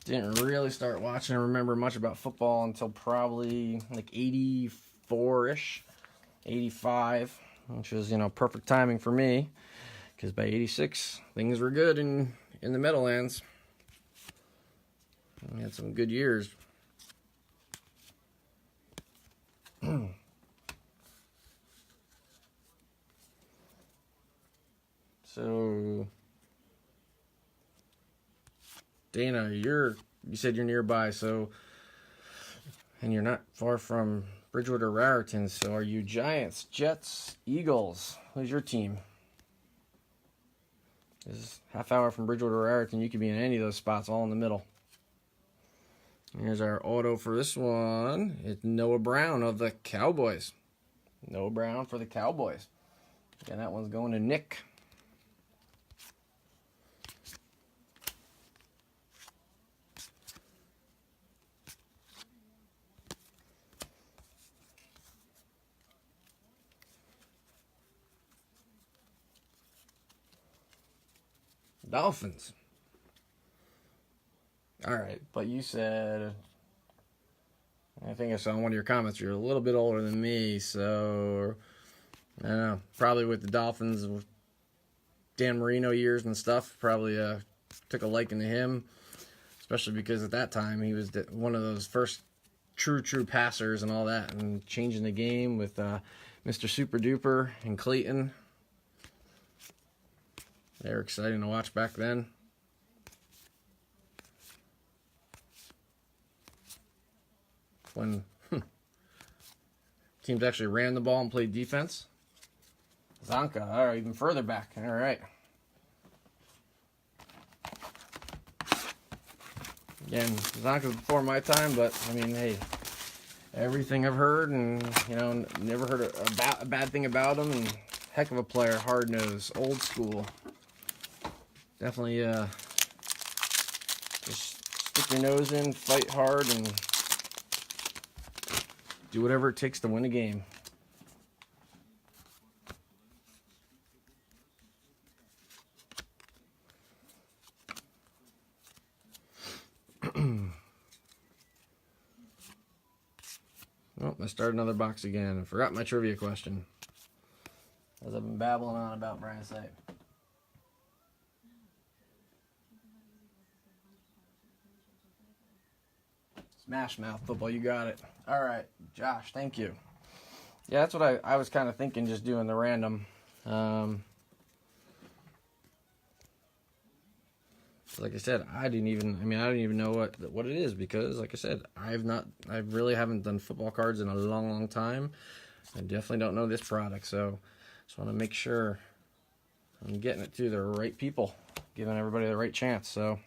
didn't really start watching and remember much about football until probably like 84-ish, 85, which was, perfect timing for me. Because by 86, things were good in the Meadowlands. We had some good years. So, Dana, you said you're nearby, so, and you're not far from Bridgewater Raritan. So, are you Giants, Jets, Eagles? Who's your team? This is half hour from Bridgewater Raritan. You could be in any of those spots, all in the middle. Here's our auto for this one. It's Noah Brown of the Cowboys. Noah Brown for the Cowboys. And that one's going to Nick. Dolphins. All right, but you said, I think I saw in one of your comments, you're a little bit older than me, so I don't know, probably with the Dolphins, with Dan Marino years and stuff, probably took a liking to him, especially because at that time he was one of those first true passers and all that, and changing the game with Mr. Super Duper and Clayton. They were exciting to watch back then. When teams actually ran the ball and played defense. Zonka, all right, even further back. All right. Again, Zonka's before my time, but I mean, hey, everything I've heard, and never heard a bad thing about him. And heck of a player, hard nose, old school. Definitely, just stick your nose in, fight hard, and do whatever it takes to win a game. Oh, I started another box again. I forgot my trivia question, as I've been babbling on about Brian Sipe. Smash Mouth football, you got it. All right, Josh, thank you. Yeah, that's what I was kind of thinking, just doing the random. Like I said, I don't even know what it is, because like I said, I really haven't done football cards in a long time. I definitely don't know this product, so just want to make sure I'm getting it to the right people, giving everybody the right chance. So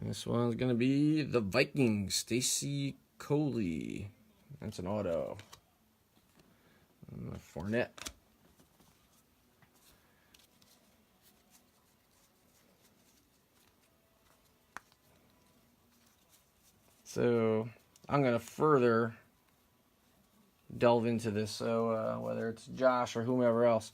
and this one's gonna be the Vikings, Stacy Coley. That's an auto. And the Fournette. So I'm going to further delve into this. So whether it's Josh or whomever else,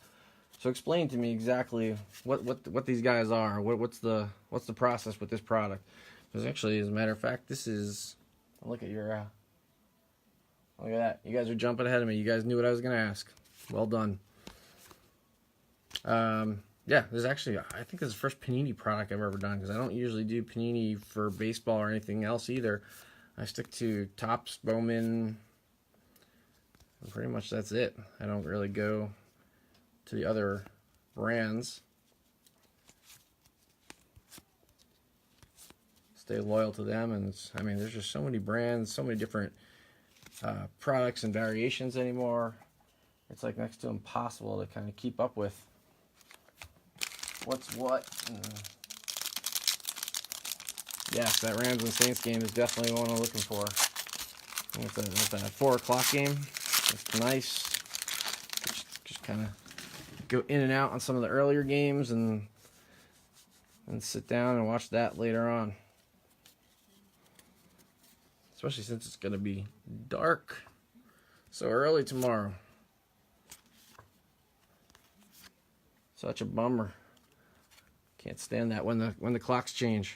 so explain to me exactly what these guys are. What's the process with this product? Because actually, as a matter of fact, this is. Look at that. You guys are jumping ahead of me. You guys knew what I was going to ask. Well done. Yeah, this is actually, I think this is the first Panini product I've ever done, because I don't usually do Panini for baseball or anything else either. I stick to Topps, Bowman, and pretty much that's it. I don't really go to the other brands. Stay loyal to them, and there's just so many brands, so many different products and variations anymore. It's like next to impossible to kind of keep up with what's what. Yes, that Rams and Saints game is definitely one I'm looking for. It's a 4 o'clock game. It's nice. Just kind of go in and out on some of the earlier games, and sit down and watch that later on. Especially since it's going to be dark so early tomorrow. Such a bummer. Can't stand that when the clocks change.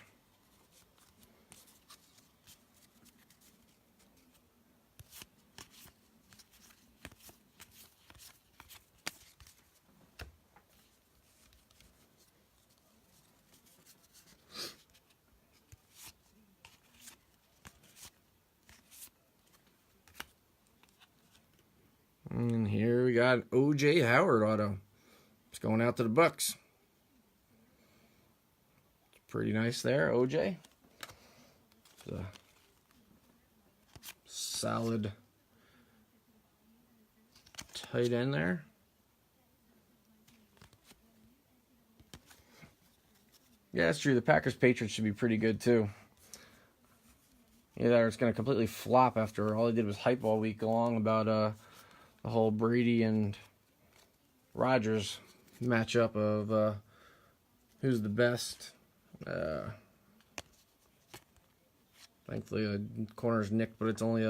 And here we got O.J. Howard auto. It's going out to the Bucks. It's pretty nice there, O.J. It's a solid tight end there. Yeah, that's true. The Packers-Patriots should be pretty good, too. Either it's going to completely flop after all they did was hype all week long about the whole Brady and Rodgers matchup of who's the best. Thankfully, the corner's nicked, but it's only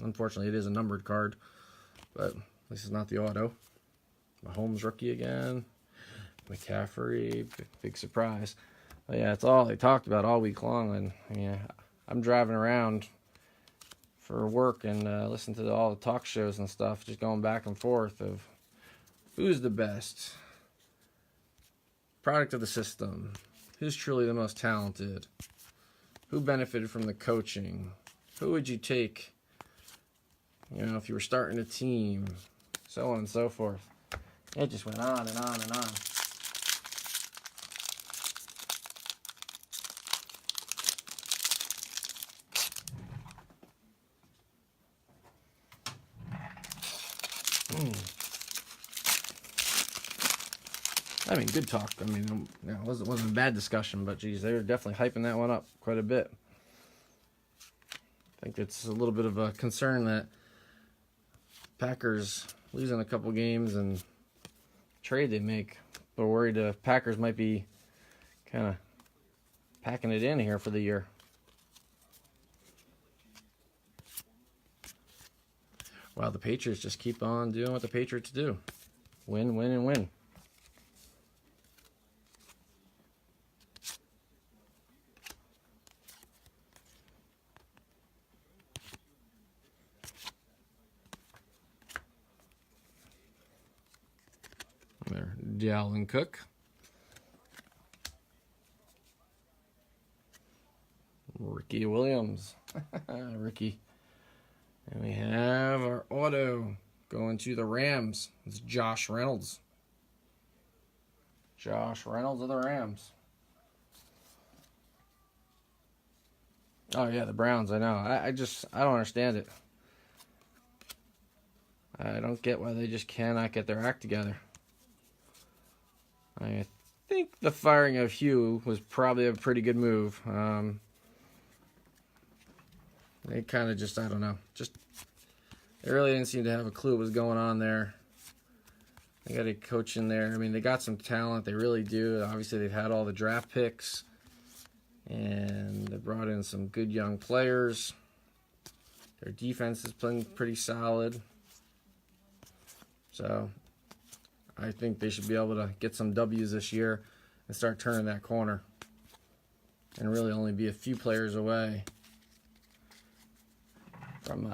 unfortunately, it is a numbered card. But this is not the auto. Mahomes rookie again. McCaffrey, big surprise. But yeah, it's all they talked about all week long. And I'm driving around for work and listen to all the talk shows and stuff, just going back and forth of who's the best product of the system, who's truly the most talented, who benefited from the coaching, who would you take, if you were starting a team, so on and so forth. It just went on and on and on. I mean, good talk. I mean, it wasn't a bad discussion, but geez, they were definitely hyping that one up quite a bit. I think it's a little bit of a concern that Packers losing a couple games and trade they make. They're worried the Packers might be kind of packing it in here for the year. Well, the Patriots just keep on doing what the Patriots do. Win, win, and win. There, Dalvin Cook. Ricky Williams. Ricky. And we have our auto going to the Rams. It's Josh Reynolds. Josh Reynolds of the Rams. Oh, yeah, the Browns, I know. I don't understand it. I don't get why they just cannot get their act together. I think the firing of Hugh was probably a pretty good move. They kind of just, I don't know. They really didn't seem to have a clue what was going on there. They got a coach in there. I mean, they got some talent. They really do. Obviously, they've had all the draft picks. And they brought in some good young players. Their defense is playing pretty solid. So, I think they should be able to get some W's this year and start turning that corner. And really only be a few players away from,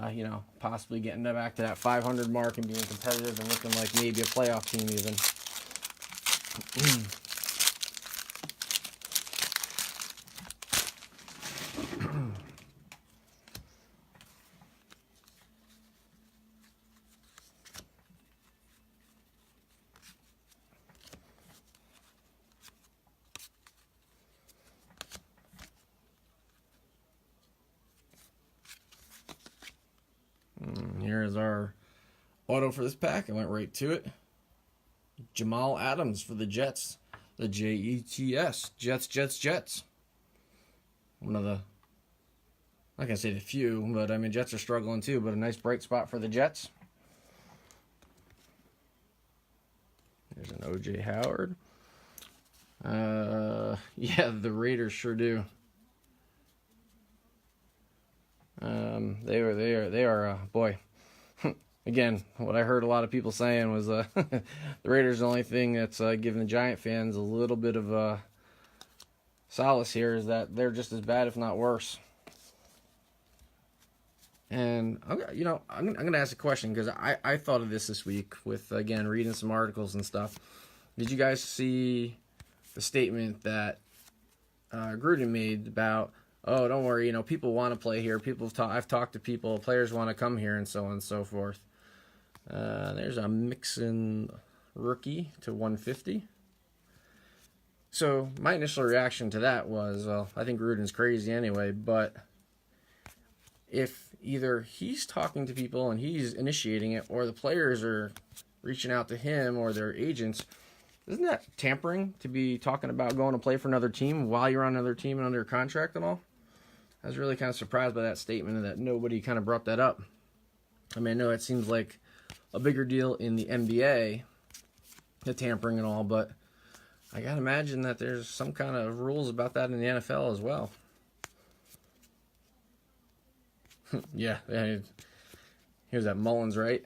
possibly getting back to that 500 mark and being competitive and looking like maybe a playoff team even. Here's our auto for this pack. I went right to it. Jamal Adams for the Jets. The Jets. Jets. One of the, I'm not going to say the few, but I mean, Jets are struggling too, but a nice bright spot for the Jets. There's an O.J. Howard. Yeah, the Raiders sure do. They are, boy. Again, what I heard a lot of people saying was the Raiders, the only thing that's giving the Giant fans a little bit of solace here is that they're just as bad, if not worse. And, I'm going to ask a question because I thought of this week with, again, reading some articles and stuff. Did you guys see the statement that Gruden made about, oh, don't worry, people want to play here. I've talked to people, players want to come here, and so on and so forth. There's a Mixon rookie to 150. So my initial reaction to that was, well, I think Gruden's crazy anyway, but if either he's talking to people and he's initiating it, or the players are reaching out to him or their agents, isn't that tampering to be talking about going to play for another team while you're on another team and under contract and all? I was really kind of surprised by that statement and that nobody kind of brought that up. I mean, I know it seems like a bigger deal in the NBA, the tampering and all, but I got to imagine that there's some kind of rules about that in the NFL as well. Yeah, here's that Mullins, right?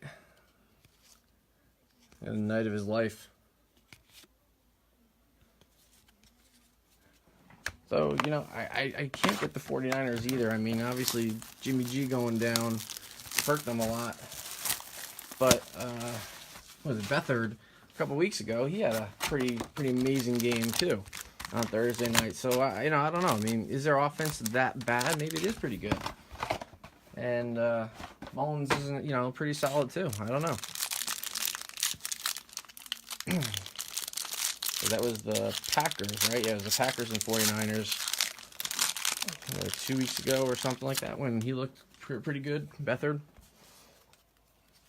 And the night of his life. So, I can't get the 49ers either. I mean, obviously, Jimmy G going down hurt them a lot. But, Beathard, a couple weeks ago, he had a pretty amazing game, too, on Thursday night. So, I don't know. I mean, is their offense that bad? Maybe it is pretty good. And Mullins isn't, pretty solid, too. I don't know. So that was the Packers, right? Yeah, it was the Packers and 49ers 2 weeks ago or something like that when he looked pretty good, Beathard.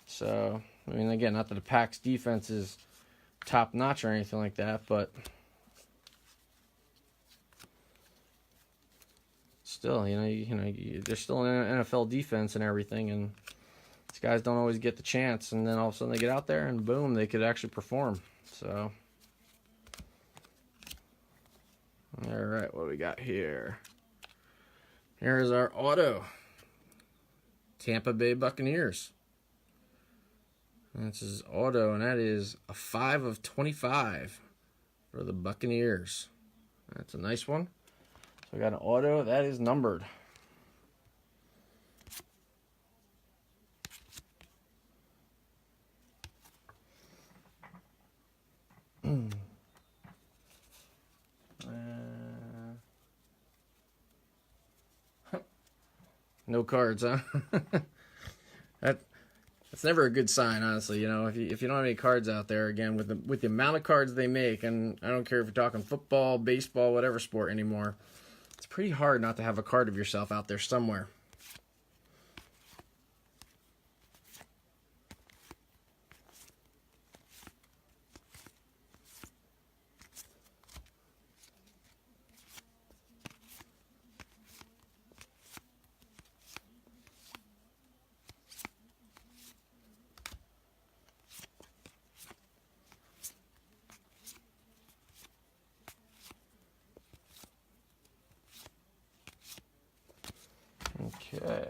So, I mean, again, not that the Packs defense is top notch or anything like that, but still, they're still an NFL defense and everything, and these guys don't always get the chance, and then all of a sudden they get out there and boom, they could actually perform. So, all right, what do we got here? Here's our auto. Tampa Bay Buccaneers. This is auto, and that is a 5 of 25 for the Buccaneers. That's a nice one. So we got an auto that is numbered. No cards, huh? That's never a good sign, honestly. If you don't have any cards out there, again, with the amount of cards they make, and I don't care if you're talking football, baseball, whatever sport anymore, it's pretty hard not to have a card of yourself out there somewhere. Okay.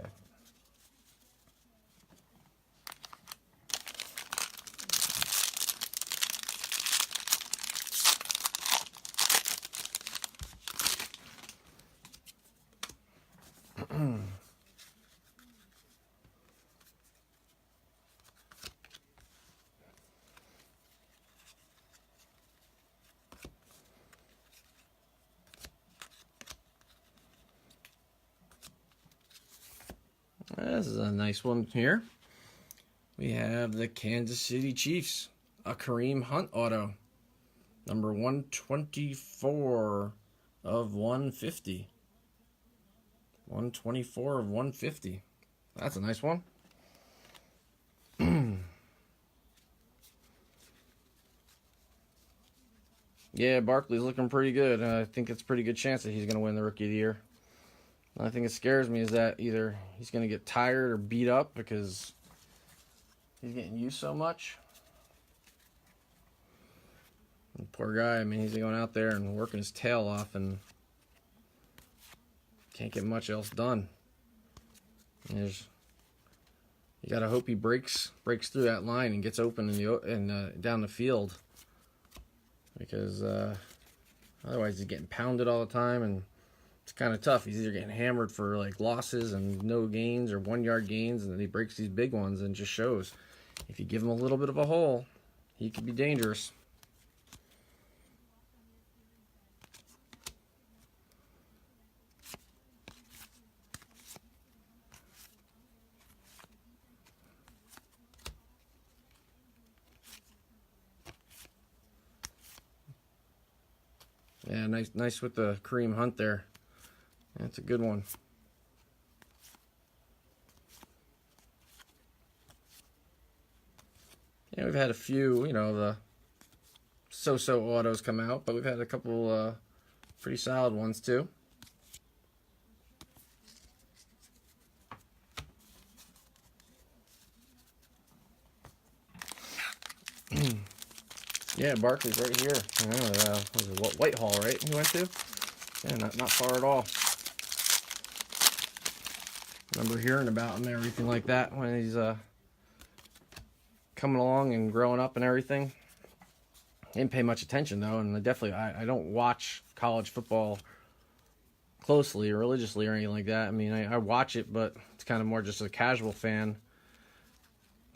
This is a nice one here. We have the Kansas City Chiefs, a Kareem Hunt auto, number 124 of 150. 124 of 150. That's a nice one. Yeah, Barkley's looking pretty good. I think it's a pretty good chance that he's going to win the Rookie of the Year. The only thing that scares me is that either he's going to get tired or beat up because he's getting used so much. And poor guy, I mean, he's going out there and working his tail off and can't get much else done. You got to hope he breaks through that line and gets open down the field, because otherwise he's getting pounded all the time, and it's kind of tough. He's either getting hammered for like losses and no gains or 1 yard gains, and then he breaks these big ones and just shows. If you give him a little bit of a hole, he could be dangerous. Yeah, nice with the Kareem Hunt there. That's a good one. Yeah, we've had a few, the so-so autos come out, but we've had a couple pretty solid ones too. Yeah, Barkley's right here. Was it Whitehall, right? He went to? Yeah, not far at all. Remember hearing about him and everything like that when he's coming along and growing up and everything. Didn't pay much attention though, and I don't watch college football closely or religiously or anything like that. I mean, I watch it, but it's kind of more just a casual fan.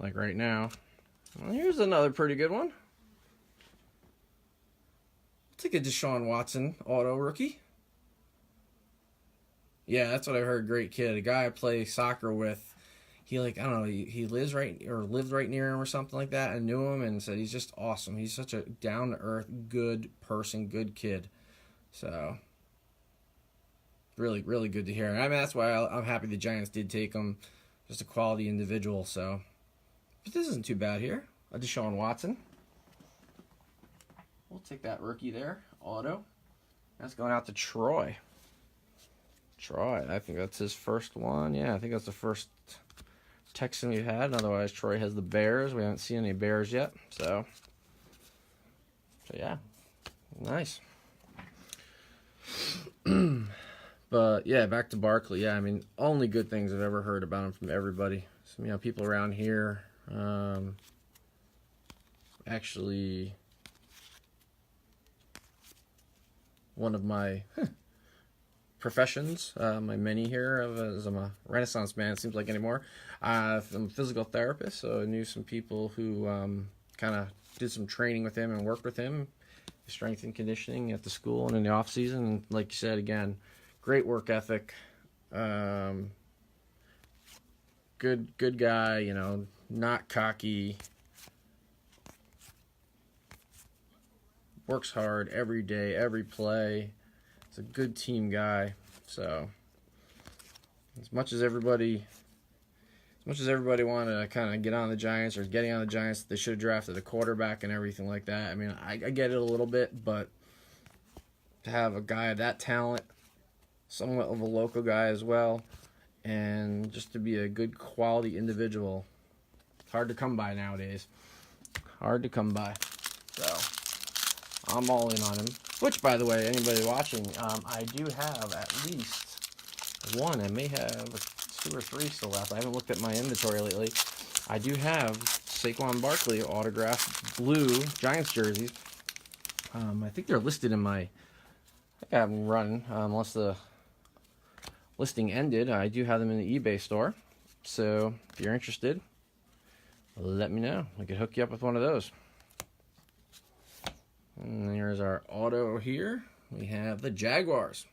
Like right now. Well, here's another pretty good one. Take a Deshaun Watson auto rookie. Yeah, that's what I heard. Great kid. A guy I play soccer with. he like, I don't know, he lives right or lived right near him or something like that, and knew him and said he's just awesome. He's such a down to earth, good person, good kid. So really, really good to hear. And I mean, that's why I'm happy the Giants did take him. Just a quality individual. So, but this isn't too bad here. A Deshaun Watson. We'll take that rookie there. Auto. That's going out to Troy. Troy, I think that's his first one. Yeah, I think that's the first Texan we've had. Otherwise, Troy has the Bears. We haven't seen any Bears yet. So yeah, nice. But yeah, back to Barkley. Yeah, I mean, only good things I've ever heard about him from everybody. Some, people around here. Actually, one of my professions, my many here, as I'm a Renaissance man, it seems like anymore. I'm a physical therapist, so I knew some people who kind of did some training with him and worked with him, strength and conditioning at the school and in the off season. And like you said, again, great work ethic, good guy, not cocky, works hard every day, every play. He's a good team guy. So as much as everybody wanted to kind of get on the Giants or getting on the Giants, they should have drafted a quarterback and everything like that. I mean, I get it a little bit, but to have a guy of that talent, somewhat of a local guy as well, and just to be a good quality individual, it's hard to come by nowadays. Hard to come by. So I'm all in on him. Which, by the way, anybody watching, I do have at least one. I may have 2 or 3 still left. I haven't looked at my inventory lately. I do have Saquon Barkley autographed blue Giants jerseys. I think they're listed in my... I think I have them running, unless the listing ended. I do have them in the eBay store. So if you're interested, let me know. I could hook you up with one of those. And there's our auto here. We have the Jaguars.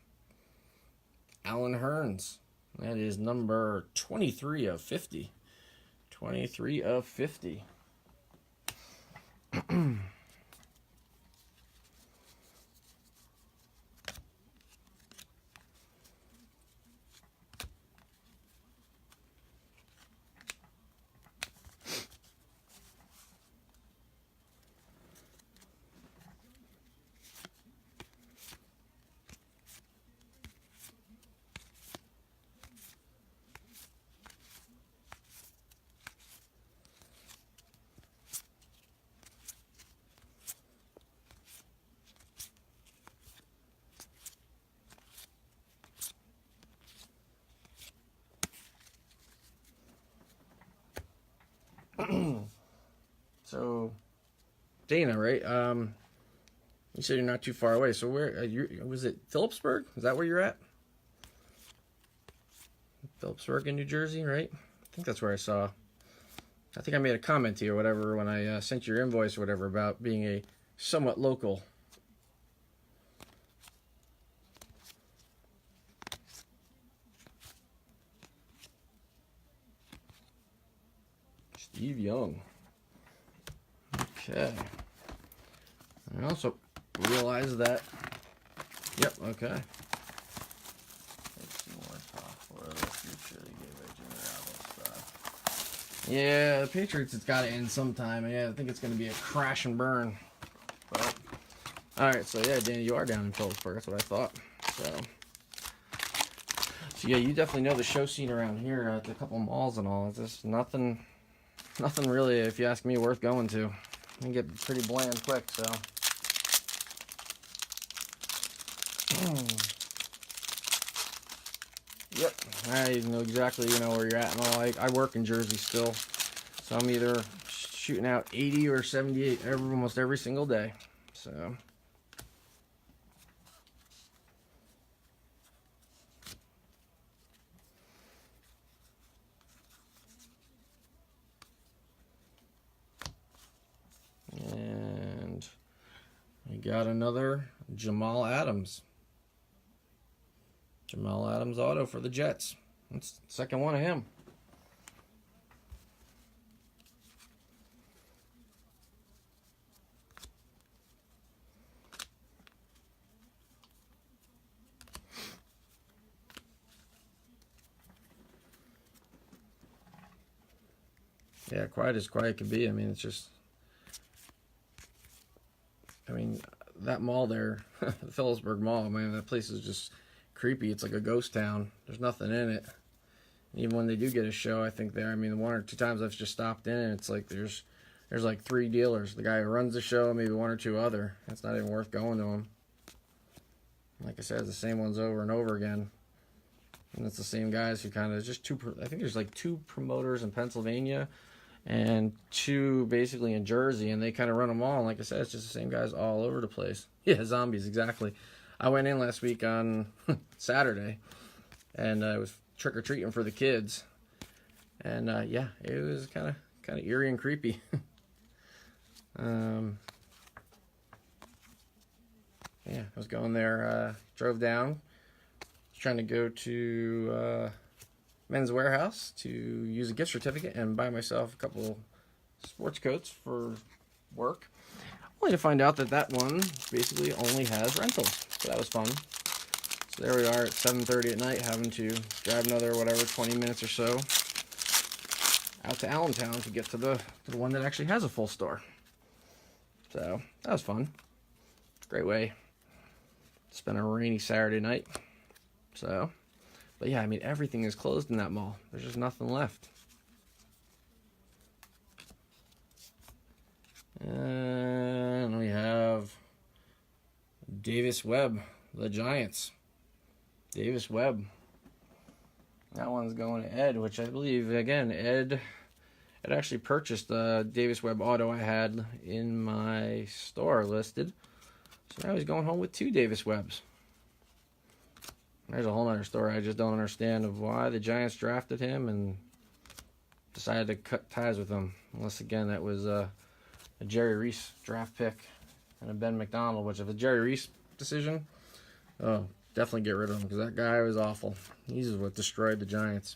Allen Hurns. That is number 23 of 50. 23 of 50. So, Dana, right? You said you're not too far away. So where was it? Phillipsburg? Is that where you're at? Phillipsburg in New Jersey, right? I think that's where I saw. I think I made a comment to you or whatever when I sent your invoice or whatever about being a somewhat local. Steve Young. Okay. I also realized that. Yep. Okay. Let's see more talk for the future. Yeah, the Patriots. It's got to end sometime. Yeah, I think it's going to be a crash and burn. But all right. So yeah, Danny, you are down in Phillipsburg. That's what I thought. So yeah, you definitely know the show scene around here at a couple malls and all. It's just nothing really, if you ask me, worth going to. It can get pretty bland quick, so. Yep, I know exactly, where you're at and all. I work in Jersey still, so I'm either shooting out 80 or 78 almost every single day, so. And we got another Jamal Adams. Jamal Adams auto for the Jets. That's the second one of him. Yeah, quiet as quiet could be. I mean, it's just, I mean, that mall there, the Phillipsburg Mall, man, that place is just creepy. It's like a ghost town. There's nothing in it. And even when they do get a show, I think there, I mean, one or two times I've just stopped in, and it's like there's like 3 dealers. The guy who runs the show, maybe 1 or 2 other. It's not even worth going to them. Like I said, it's the same ones over and over again. And it's the same guys who kind of, just 2, I think there's like 2 promoters in Pennsylvania and 2 basically in Jersey, and they kind of run them all. And like I said, it's just the same guys all over the place. Yeah, zombies, exactly. I went in last week on Saturday, and I was trick-or-treating for the kids. And yeah, it was kind of eerie and creepy. Yeah, I was going there, drove down, trying to go to Men's Warehouse to use a gift certificate and buy myself a couple sports coats for work, only to find out that that one basically only has rentals. So that was fun. So there we are at 7:30 at night, having to drive another 20 minutes or so out to Allentown to get to the one that actually has a full store. So that was fun. Great way to spend a rainy Saturday night. So, but yeah, I mean, everything is closed in that mall. There's just nothing left. And we have Davis Webb, the Giants. Davis Webb. That one's going to Ed, which I believe, again, Ed had actually purchased the Davis Webb auto I had in my store listed. So now he's going home with 2 Davis Webbs. There's a whole other story I just don't understand of why the Giants drafted him and decided to cut ties with him. Unless, again, that was a Jerry Reese draft pick and a Ben McDonald, which if a Jerry Reese decision, oh, definitely get rid of him because that guy was awful. He's what destroyed the Giants.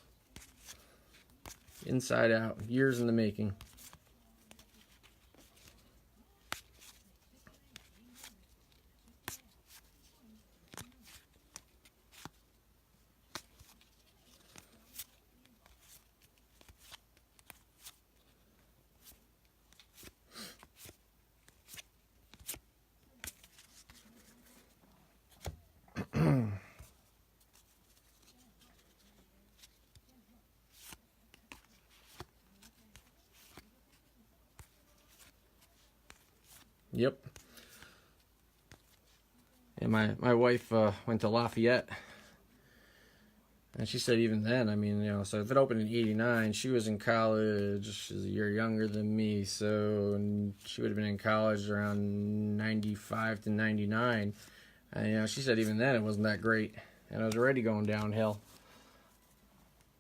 Inside out. Years in the making. Yep. And my wife went to Lafayette, and she said even then, I mean, so if it opened in '89, she was in college. She's a year younger than me, so she would have been in college around '95 to '99. And she said even then it wasn't that great, and it was already going downhill.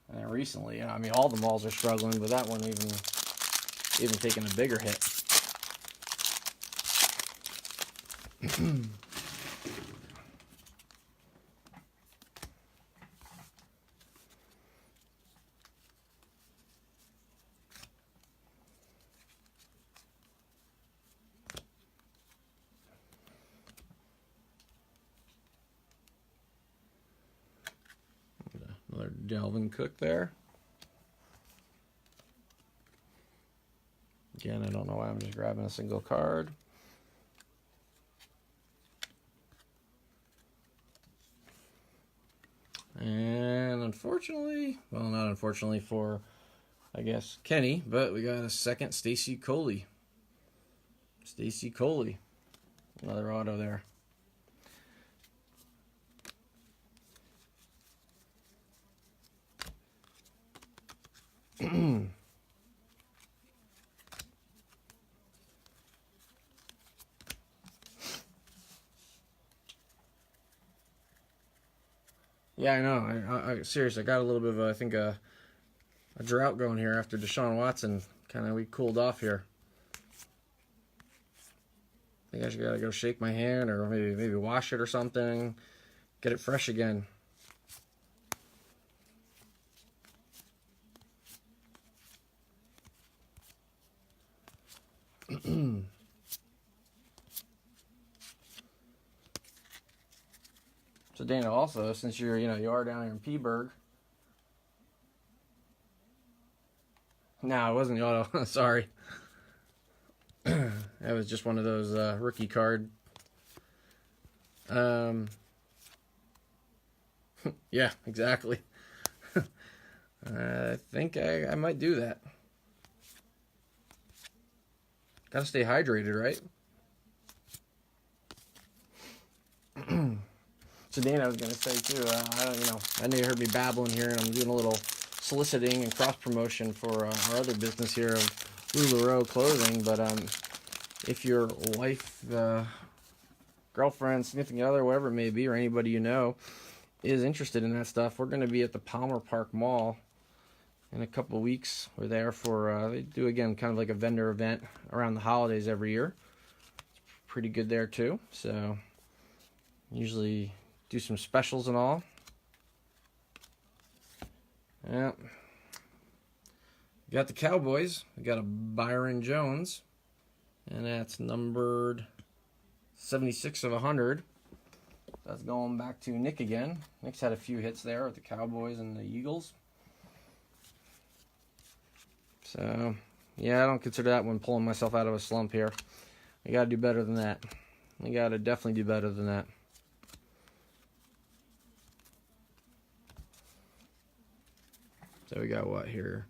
And then recently, I mean, all the malls are struggling, but that one even taking a bigger hit. Another Delvin Cook there. Again, I don't know why I'm just grabbing a single card. And unfortunately, well, not unfortunately for, I guess, Kenny, but we got a second Stacy Coley. Stacy Coley. Another auto there. Yeah, I know. I seriously, I got a little bit of, I think, a drought going here after Deshaun Watson. We cooled off here. I think I should gotta go shake my hand or maybe wash it or something. Get it fresh again. So Dana, also, since you are down here in Peaburg, No, it wasn't the auto. Sorry. That was just one of those rookie card. Yeah, exactly. I think I might do that. Gotta stay hydrated, right? So Dan, I was gonna say too. I don't, I know you heard me babbling here, and I'm doing a little soliciting and cross promotion for our other business here of LuLaRoe Clothing. But if your wife, girlfriend, significant other, whatever it may be, or anybody you know, is interested in that stuff, we're going to be at the Palmer Park Mall in a couple of weeks. We're there for, they do, again, kind of like a vendor event around the holidays every year. It's pretty good there, too. So, usually do some specials and all. Yeah. We got the Cowboys. We got a Byron Jones. And that's numbered 76 of 100. That's going back to Nick again. Nick's had a few hits there with the Cowboys and the Eagles. So, yeah, I don't consider that one pulling myself out of a slump here. I got to do better than that. I got to definitely do better than that. So we got what here?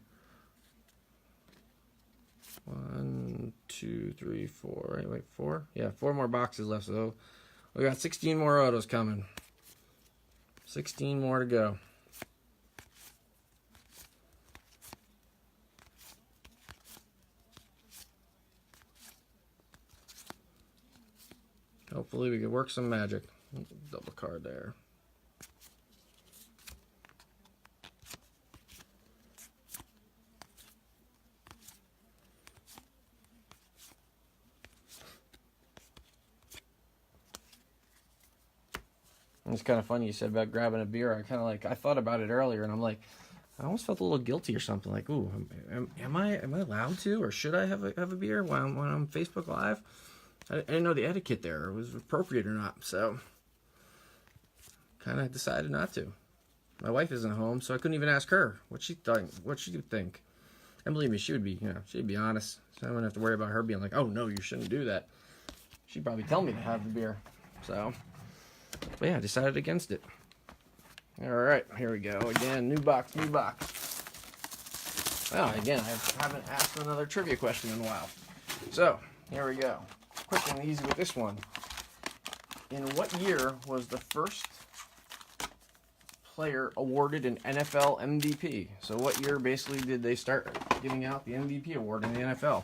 1, 2, 3, 4. Wait, 4? Yeah, 4 more boxes left. So we got 16 more autos coming. 16 more to go. Hopefully we can work some magic. Double card there. It's kind of funny you said about grabbing a beer. I thought about it earlier, and I'm like, I almost felt a little guilty or something. Like, ooh, am I allowed to, or should I have a beer when I'm Facebook Live? I didn't know the etiquette there, it was appropriate or not. So, kind of decided not to. My wife isn't home, so I couldn't even ask her what she would think. And believe me, she'd be honest. So I wouldn't have to worry about her being like, oh no, you shouldn't do that. She'd probably tell me to have the beer. So. But yeah, I decided against it. Alright, here we go. Again, new box. Well, again, I haven't asked another trivia question in a while. So, here we go. Quick and easy with this one. In what year was the first player awarded an NFL MVP? So what year basically did they start giving out the MVP award in the NFL?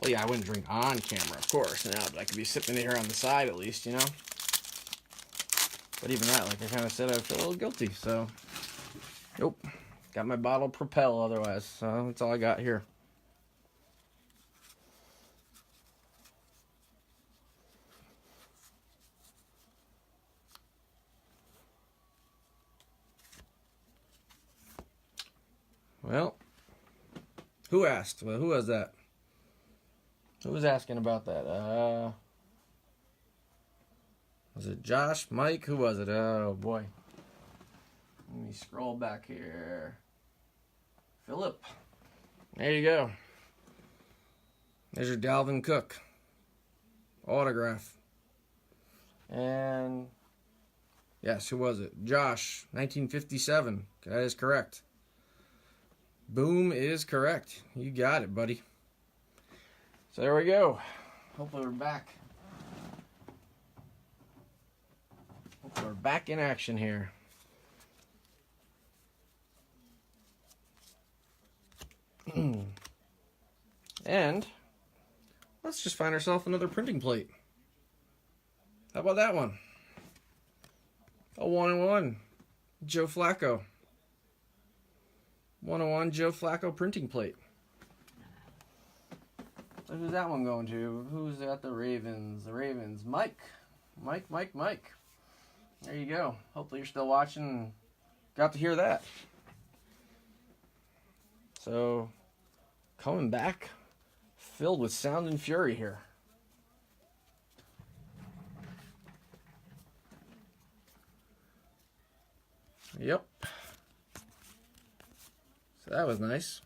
Well, yeah, I wouldn't drink on camera, of course, but I could be sipping it here on the side at least, But even that, like I kind of said, I feel a little guilty, so. Nope. Got my bottle Propel otherwise, so that's all I got here. Well, who asked? Well, who was that? Who was asking about that? Was it Josh? Mike? Who was it? Oh, boy. Let me scroll back here. Philip. There you go. There's your Dalvin Cook autograph. And, yes, who was it? Josh, 1957. That is correct. Boom is correct. You got it, buddy. So there we go. Hopefully we're back. Hopefully we're back in action here. And let's just find ourselves another printing plate. How about that one? A 1-1 Joe Flacco. 101 Joe Flacco printing plate. So who's that one going to? Who's at the Ravens? The Ravens. Mike. There you go. Hopefully you're still watching and got to hear that. So, coming back, filled with sound and fury here. Yep. So that was nice.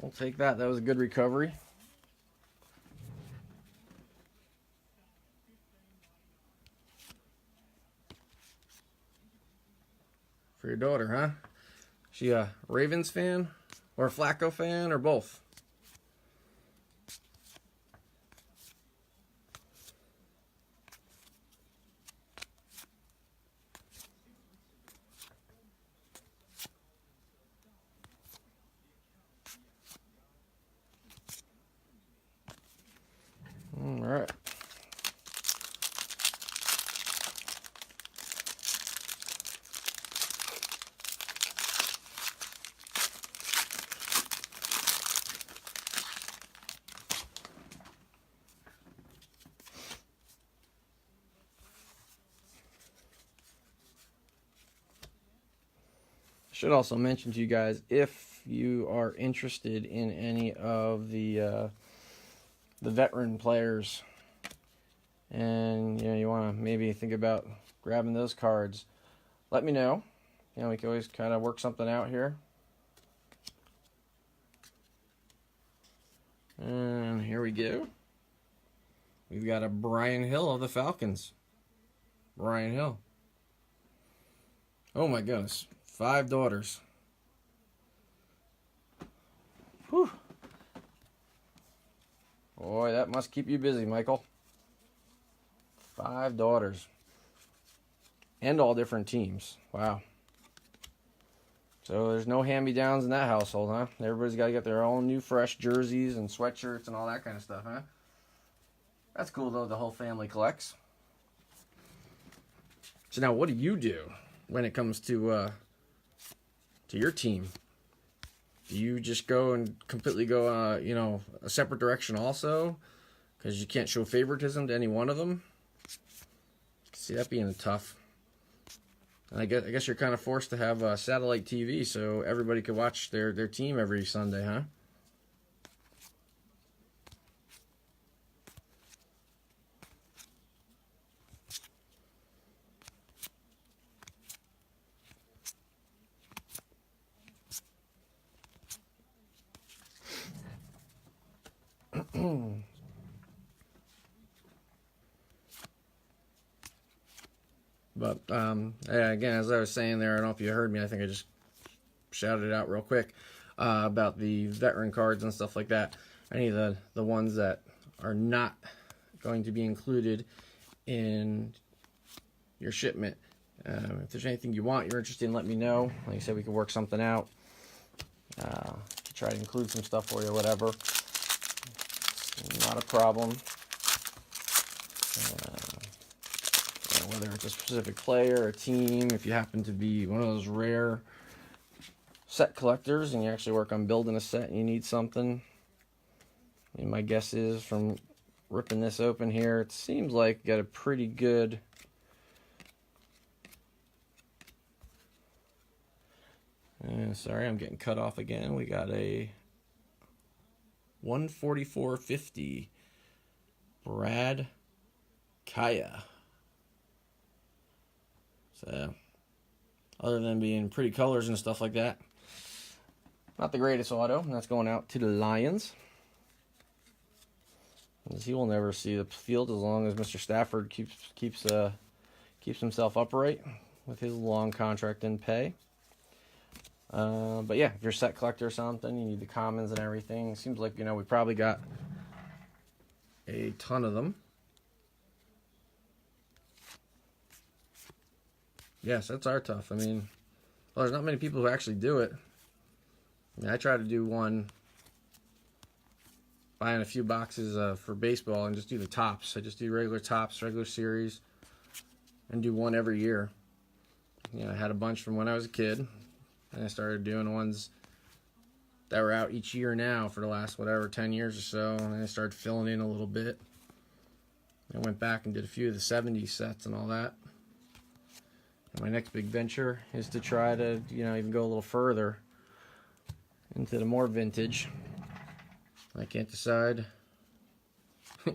We'll take that. That was a good recovery. For your daughter, huh? She a Ravens fan or a Flacco fan or both? All right. Should also mention to you guys, if you are interested in any of the veteran players, and you want to maybe think about grabbing those cards, let me know. We can always kind of work something out here. And here we go. We've got a Brian Hill of the Falcons. Brian Hill. Oh my goodness. 5 daughters. Whew. Boy, that must keep you busy, Michael. 5 daughters. And all different teams. Wow. So there's no hand-me-downs in that household, huh? Everybody's got to get their own new fresh jerseys and sweatshirts and all that kind of stuff, huh? That's cool, though, the whole family collects. So now what do you do when it comes to your team? Do you just go and completely go, a separate direction also? Because you can't show favoritism to any one of them? See that being tough. And I guess you're kind of forced to have satellite TV so everybody could watch their team every Sunday, huh? But, again, as I was saying there, I don't know if you heard me, I think I just shouted it out real quick about the veteran cards and stuff like that. Any of the ones that are not going to be included in your shipment. If there's anything you want, you're interested in, let me know. Like I said, we can work something out. Try to include some stuff for you, whatever. Not a problem. Whether it's a specific player, a team, if you happen to be one of those rare set collectors and you actually work on building a set and you need something. And my guess is, from ripping this open here, it seems like you got a pretty good sorry, I'm getting cut off again. We got a 144.50 Brad Kaya. So, other than being pretty colors and stuff like that, not the greatest auto. And that's going out to the Lions. As he will never see the field as long as Mr. Stafford keeps himself upright with his long contract in pay. But yeah, if you're a set collector or something, you need the commons and everything. It seems like, we probably got a ton of them. Yes, that's our tough. I mean, well, there's not many people who actually do it. I try to do one, buying a few boxes for baseball and just do the tops. I just do regular tops, regular series, and do one every year. I had a bunch from when I was a kid, and I started doing ones that were out each year now for the last, 10 years or so, and then I started filling in a little bit. I went back and did a few of the 70s sets and all that. My next big venture is to try to, even go a little further into the more vintage. I can't decide.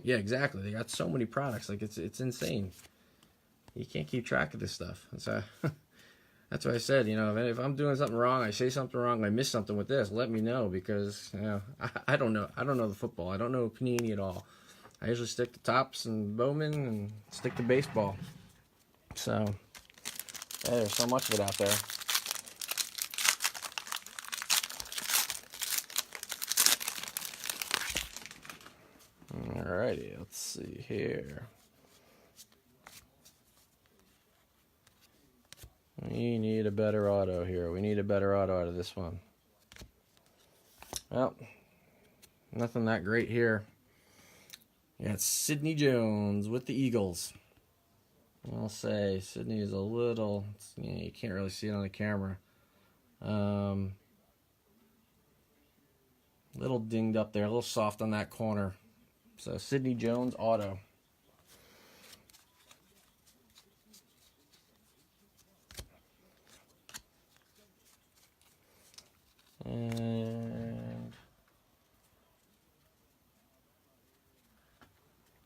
Yeah, exactly. They got so many products. Like, it's insane. You can't keep track of this stuff. So that's why I said, if I'm doing something wrong, I say something wrong, I miss something with this, let me know, because I don't know. I don't know the football. I don't know Panini at all. I usually stick to Topps and Bowman and stick to baseball. So yeah, there's so much of it out there. Alrighty, let's see here. We need a better auto here. We need a better auto out of this one. Well, nothing that great here. Yeah, it's Sidney Jones with the Eagles. I'll say Sidney is a little, you can't really see it on the camera. Little dinged up there, a little soft on that corner. So Sidney Jones auto. And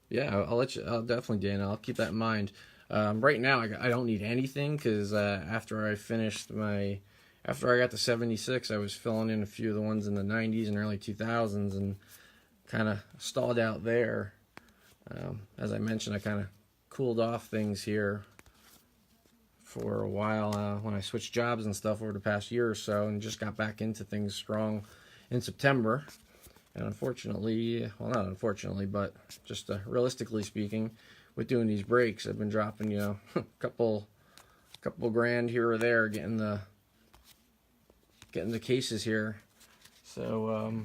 yeah, I'll let you. I'll definitely, Dana. I'll keep that in mind. Right now, I don't need anything because after I got to 76, I was filling in a few of the ones in the 90s and early 2000s, and kind of stalled out there. As I mentioned, I kind of cooled off things here for a while when I switched jobs and stuff over the past year or so, and just got back into things strong in September. And unfortunately, well, not unfortunately, but just realistically speaking, with doing these breaks, I've been dropping, a couple grand here or there, getting the cases here. So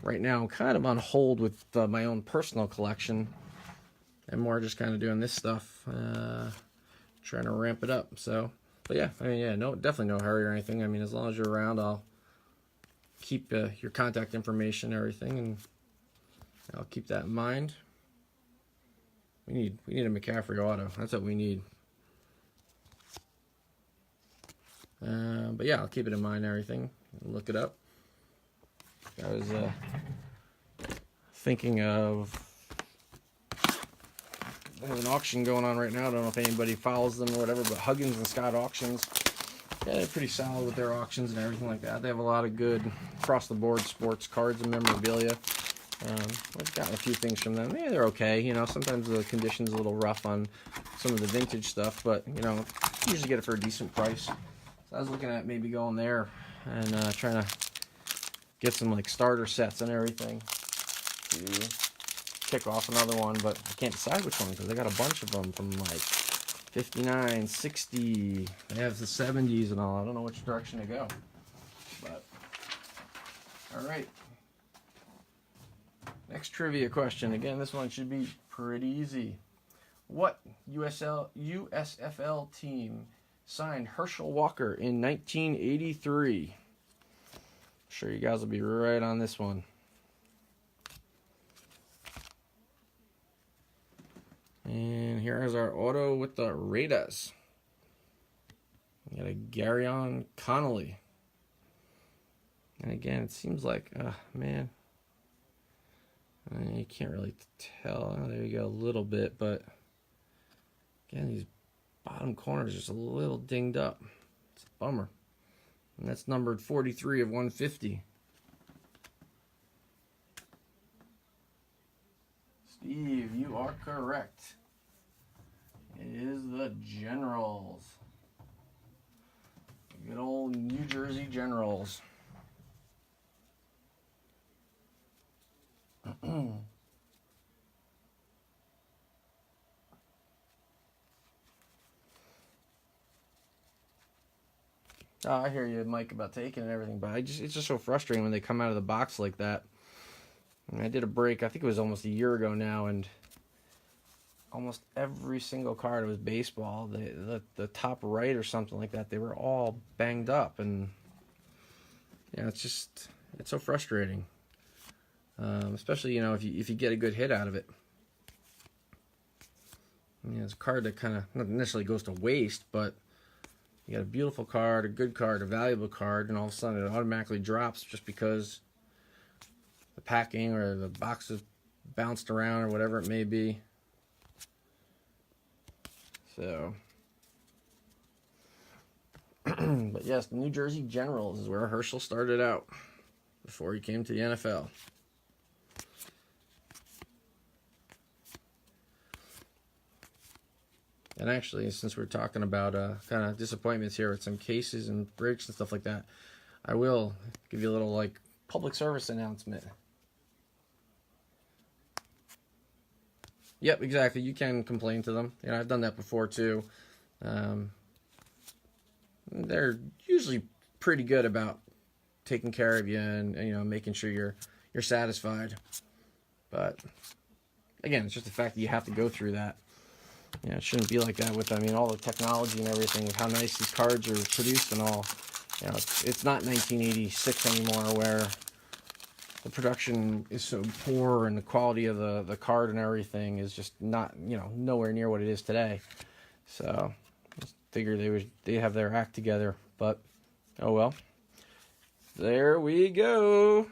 right now, I'm kind of on hold with my own personal collection, and more just kind of doing this stuff, trying to ramp it up. So, but yeah, definitely no hurry or anything. I mean, as long as you're around, I'll keep your contact information and everything, and I'll keep that in mind. We need a McCaffrey auto. That's what we need. But yeah, I'll keep it in mind and everything. Look it up. I was thinking of, there's an auction going on right now. I don't know if anybody follows them or whatever, but Huggins and Scott Auctions, yeah, they're pretty solid with their auctions and everything like that. They have a lot of good across-the-board sports cards and memorabilia. I've gotten a few things from them. Yeah, they're okay. Sometimes the condition's a little rough on some of the vintage stuff, but, usually get it for a decent price. So I was looking at maybe going there and trying to get some, like, starter sets and everything to kick off another one, but I can't decide which one because I got a bunch of them from, like, 59, 60. They have the 70s and all. I don't know which direction to go. But, all right. Next trivia question. Again, this one should be pretty easy. What USFL team signed Herschel Walker in 1983? I'm sure you guys will be right on this one. And here is our auto with the Raiders. We got a Garyon Connolly. And again, it seems like, man, you can't really tell. Oh, there you go, a little bit, but again, these bottom corners are just a little dinged up. It's a bummer. And that's numbered 43 of 150. Steve, you are correct. It is the Generals. Good old New Jersey Generals. I hear you, Mike, about taking and everything, but it's just so frustrating when they come out of the box like that. And I did a break, I think it was almost a year ago now, and almost every single card was baseball. The top right or something like that, they were all banged up, and yeah, it's so frustrating. Especially, if you get a good hit out of it. I mean, it's a card that kind of not necessarily goes to waste, but you got a beautiful card, a good card, a valuable card, and all of a sudden it automatically drops just because the packing or the box is bounced around or whatever it may be. So, but yes, the New Jersey Generals is where Herschel started out before he came to the NFL. And actually, since we're talking about kind of disappointments here with some cases and breaks and stuff like that, I will give you a little like public service announcement. Yep, exactly. You can complain to them. You know, I've done that before too. They're usually pretty good about taking care of you and you know making sure you're satisfied. But again, it's just the fact that you have to go through that. You know, it shouldn't be like that with, I mean, all the technology and everything, with how nice these cards are produced and all. You know, it's not 1986 anymore where the production is so poor and the quality of the card and everything is just not, you know, nowhere near what it is today. So, I figured they'd have their act together, but oh well. There we go.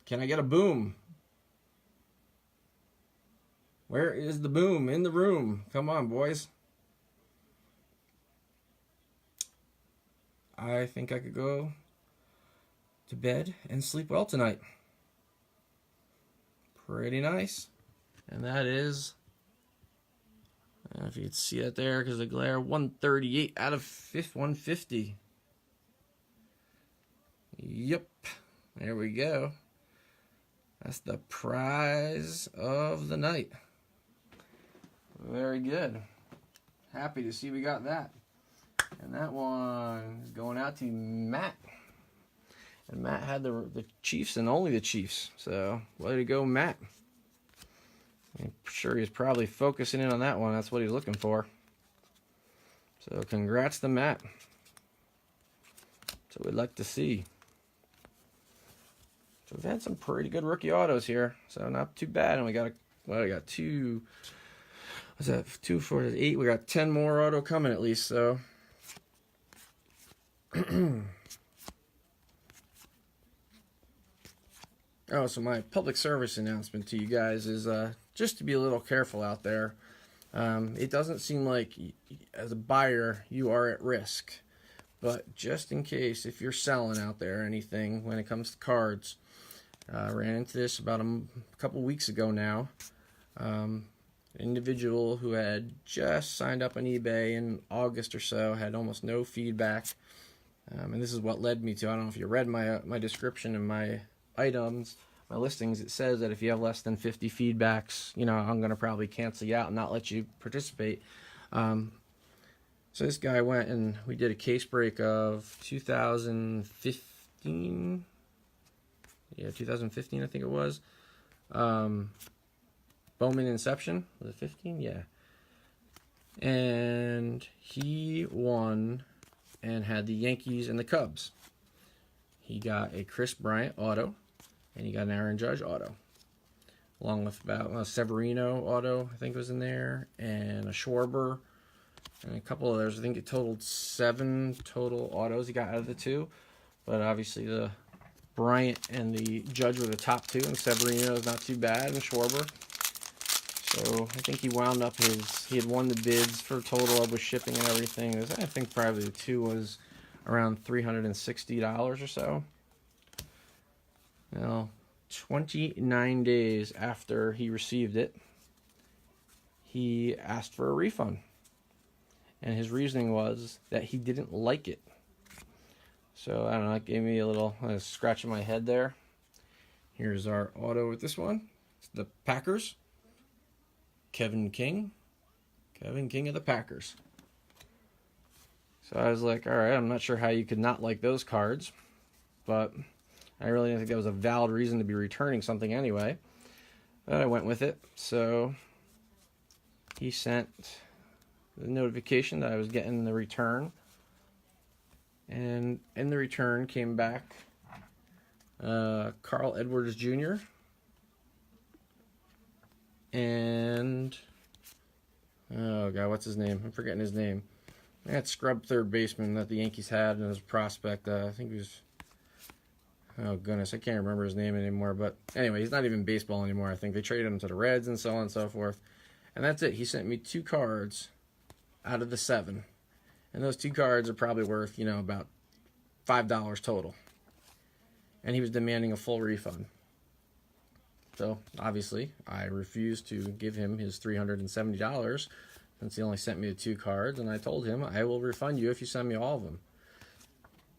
Can I get a boom? Where is the boom in the room? Come on, boys. I think I could go to bed and sleep well tonight. Pretty nice. And that is, I don't know if you can see that there because of the glare, 138 out of 150. Yep. There we go. That's the prize of the night. Very good. Happy to see we got that. And that one is going out to Matt. And Matt had the Chiefs and only the Chiefs. So, way to go, Matt. I'm sure he's probably focusing in on that one. That's what he's looking for. So, congrats to Matt. So, we'd like to see. So, we've had some pretty good rookie autos here. So, not too bad. And we got two. What's that? 2, 4, 8. We got 10 more auto coming at least. So, oh, so my public service announcement to you guys is just to be a little careful out there. It doesn't seem like, as a buyer, you are at risk. But just in case, if you're selling out there anything when it comes to cards, ran into this about a couple weeks ago now. Individual who had just signed up on eBay in August or so, had almost no feedback. And this is what led me to, I don't know if you read my description and my items, my listings, it says that if you have less than 50 feedbacks, you know, I'm going to probably cancel you out and not let you participate. So this guy went and we did a case break of 2015. Yeah, 2015 I think it was. Bowman Inception. Was it 15? Yeah. And he won and had the Yankees and the Cubs. He got a Chris Bryant auto, and he got an Aaron Judge auto, along with about a Severino auto, I think was in there, and a Schwarber, and a couple others. I think it totaled 7 total autos he got out of the 2, but obviously the Bryant and the Judge were the top 2, and Severino is not too bad, and Schwarber. So I think he wound up he had won the bids for total of with shipping and everything. I think probably the 2 was around $360 or so. Now, 29 days after he received it, he asked for a refund. And his reasoning was that he didn't like it. So, I don't know, it gave me a little scratch in my head there. Here's our auto with this one. It's the Packers. Kevin King of the Packers. So I was like, all right, I'm not sure how you could not like those cards, but I really didn't think that was a valid reason to be returning something anyway. But I went with it. So he sent the notification that I was getting the return, and in the return came back Carl Edwards Jr. and oh god, what's his name? I'm forgetting his name. That scrub third baseman that the Yankees had as a prospect. I think he was. Oh goodness, I can't remember his name anymore. But anyway, he's not even baseball anymore. I think they traded him to the Reds and so on and so forth. And that's it. He sent me 2 cards out of the 7, and those 2 cards are probably worth about $5 total. And he was demanding a full refund. So, obviously, I refused to give him his $370 since he only sent me the 2 cards, and I told him, I will refund you if you send me all of them.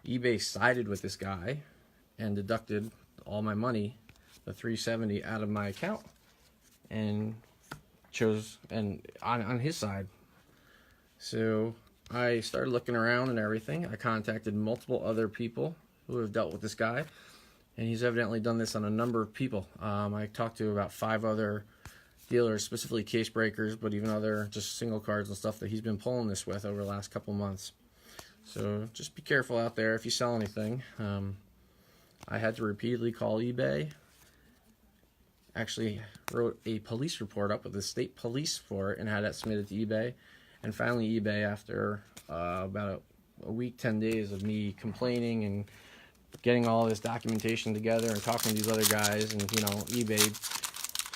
eBay sided with this guy and deducted all my money, the $370, out of my account, and chose on his side. So, I started looking around and everything. I contacted multiple other people who have dealt with this guy. And he's evidently done this on a number of people. I talked to about 5 other dealers, specifically case breakers, but even other just single cards and stuff that he's been pulling this with over the last couple months. So just be careful out there if you sell anything. I had to repeatedly call eBay. Actually wrote a police report up with the state police for it and had that submitted to eBay. And finally eBay, after about a week, 10 days of me complaining and getting all this documentation together and talking to these other guys and eBay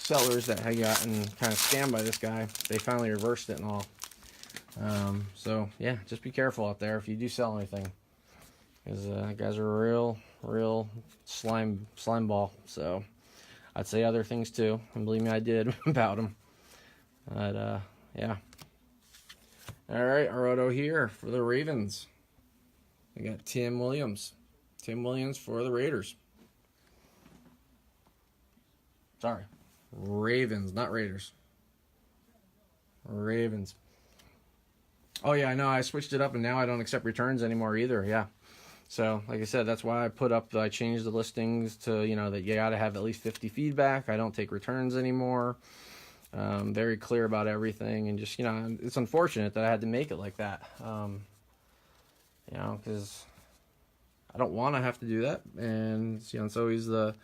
sellers that had gotten kind of scammed by this guy, they finally reversed it and all. So yeah, just be careful out there if you do sell anything, because guys are a real slime ball. So I'd say other things too, and believe me, I did about them. But yeah. All right, our auto here for the Ravens. We got Tim Williams. Tim Williams for the Raiders. Sorry. Ravens, not Raiders. Ravens. Oh, yeah, I know. I switched it up, and now I don't accept returns anymore either. Yeah. So, like I said, that's why I changed the listings to, that you got to have at least 50 feedback. I don't take returns anymore. Very clear about everything. And just, it's unfortunate that I had to make it like that. Because I don't want to have to do that, and it's always the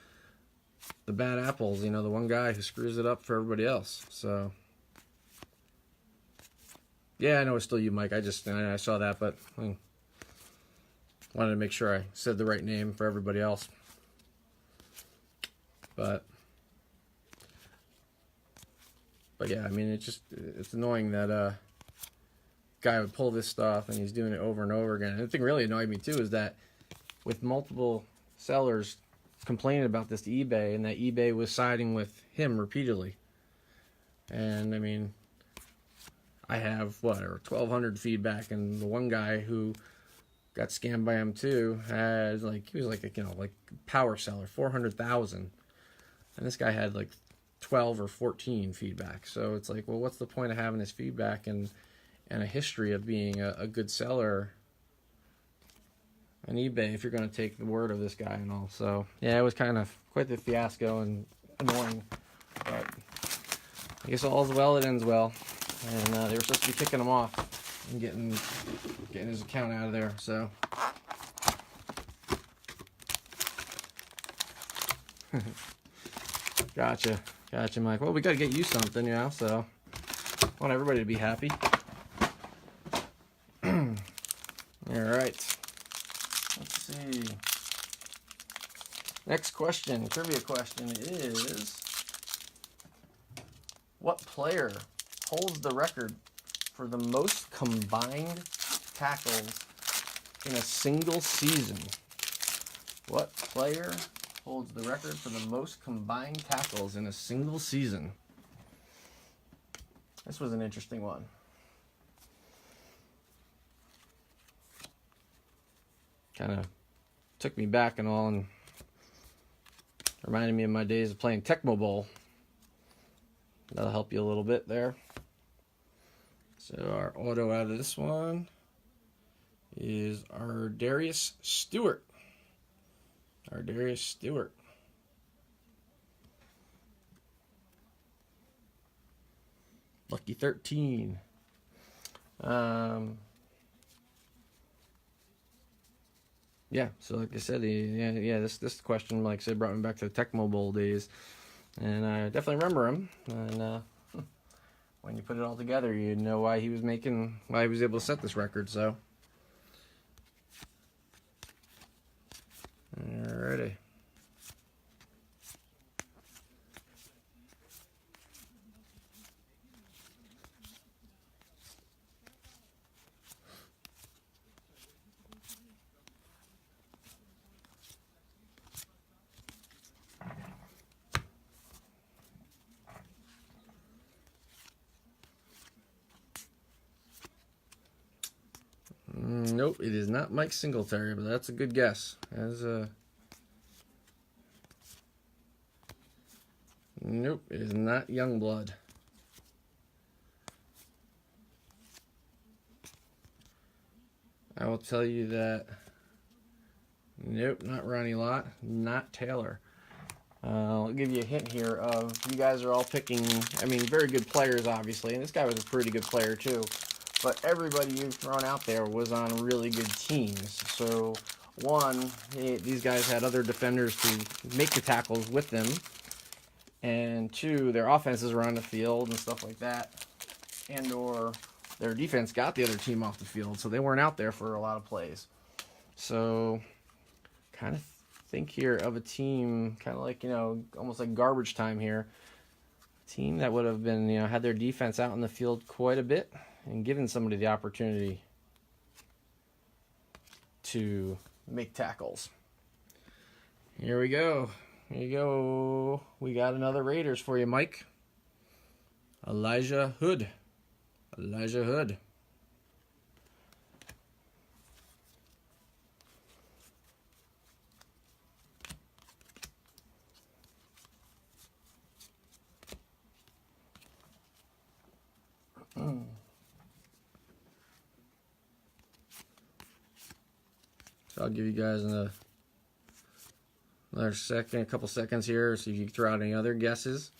bad apples, the one guy who screws it up for everybody else. So yeah, I know it's still you, Mike. I saw that, but I wanted to make sure I said the right name for everybody else. But yeah, I mean, it's annoying that guy would pull this stuff and he's doing it over and over again. And the thing really annoyed me too is that with multiple sellers complaining about this to eBay, and that eBay was siding with him repeatedly. And I mean, I have 1,200 feedback, and the one guy who got scammed by him too has he was like power seller, 400,000, and this guy had 12 or 14 feedback. So it's like, well, what's the point of having this feedback and a history of being a good seller on eBay if you're going to take the word of this guy and all? So yeah, it was kind of quite the fiasco and annoying, but I guess all's well that ends well. And they were supposed to be kicking him off and getting his account out of there. So gotcha, Mike. Well, we got to get you something, so I want everybody to be happy. All right. Let's see. Next question, trivia question is, what player holds the record for the most combined tackles in a single season? What player holds the record for the most combined tackles in a single season? This was an interesting one. Kind of took me back and all, and reminded me of my days of playing Tecmo Bowl. That'll help you a little bit there. So our auto out of this one is our Darius Stewart. Lucky 13. Yeah, so like I said, this question, like I said, brought me back to the Tecmo Bowl days. And I definitely remember him. And when you put it all together, you know why he was able to set this record. So, alrighty. Nope, it is not Mike Singletary, but that's a good guess. Nope, it is not Youngblood. I will tell you that. Nope, not Ronnie Lott, not Taylor. I'll give you a hint here of you guys are all picking, very good players, obviously, and this guy was a pretty good player too. But everybody you've thrown out there was on really good teams. So, one, these guys had other defenders to make the tackles with them. And two, their offenses were on the field and stuff like that. And or their defense got the other team off the field, so they weren't out there for a lot of plays. So, kind of think here of a team, kind of like, almost like garbage time here. A team that would have been, had their defense out in the field quite a bit and given somebody the opportunity to make tackles. Here we go. Here you go. We got another Raiders for you, Mike. Elijah Hood. Elijah Hood. So I'll give you guys another second, a couple seconds here, see if you can throw out any other guesses.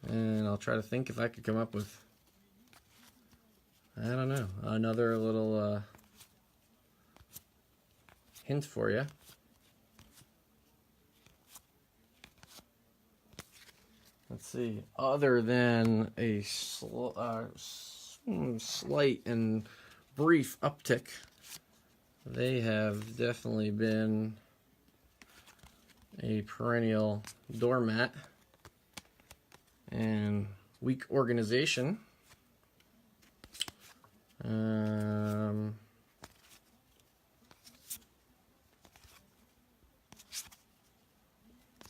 And I'll try to think if I could come up with, I don't know, another little hint for you. Let's see. Other than a slight and brief uptick, they have definitely been a perennial doormat and weak organization.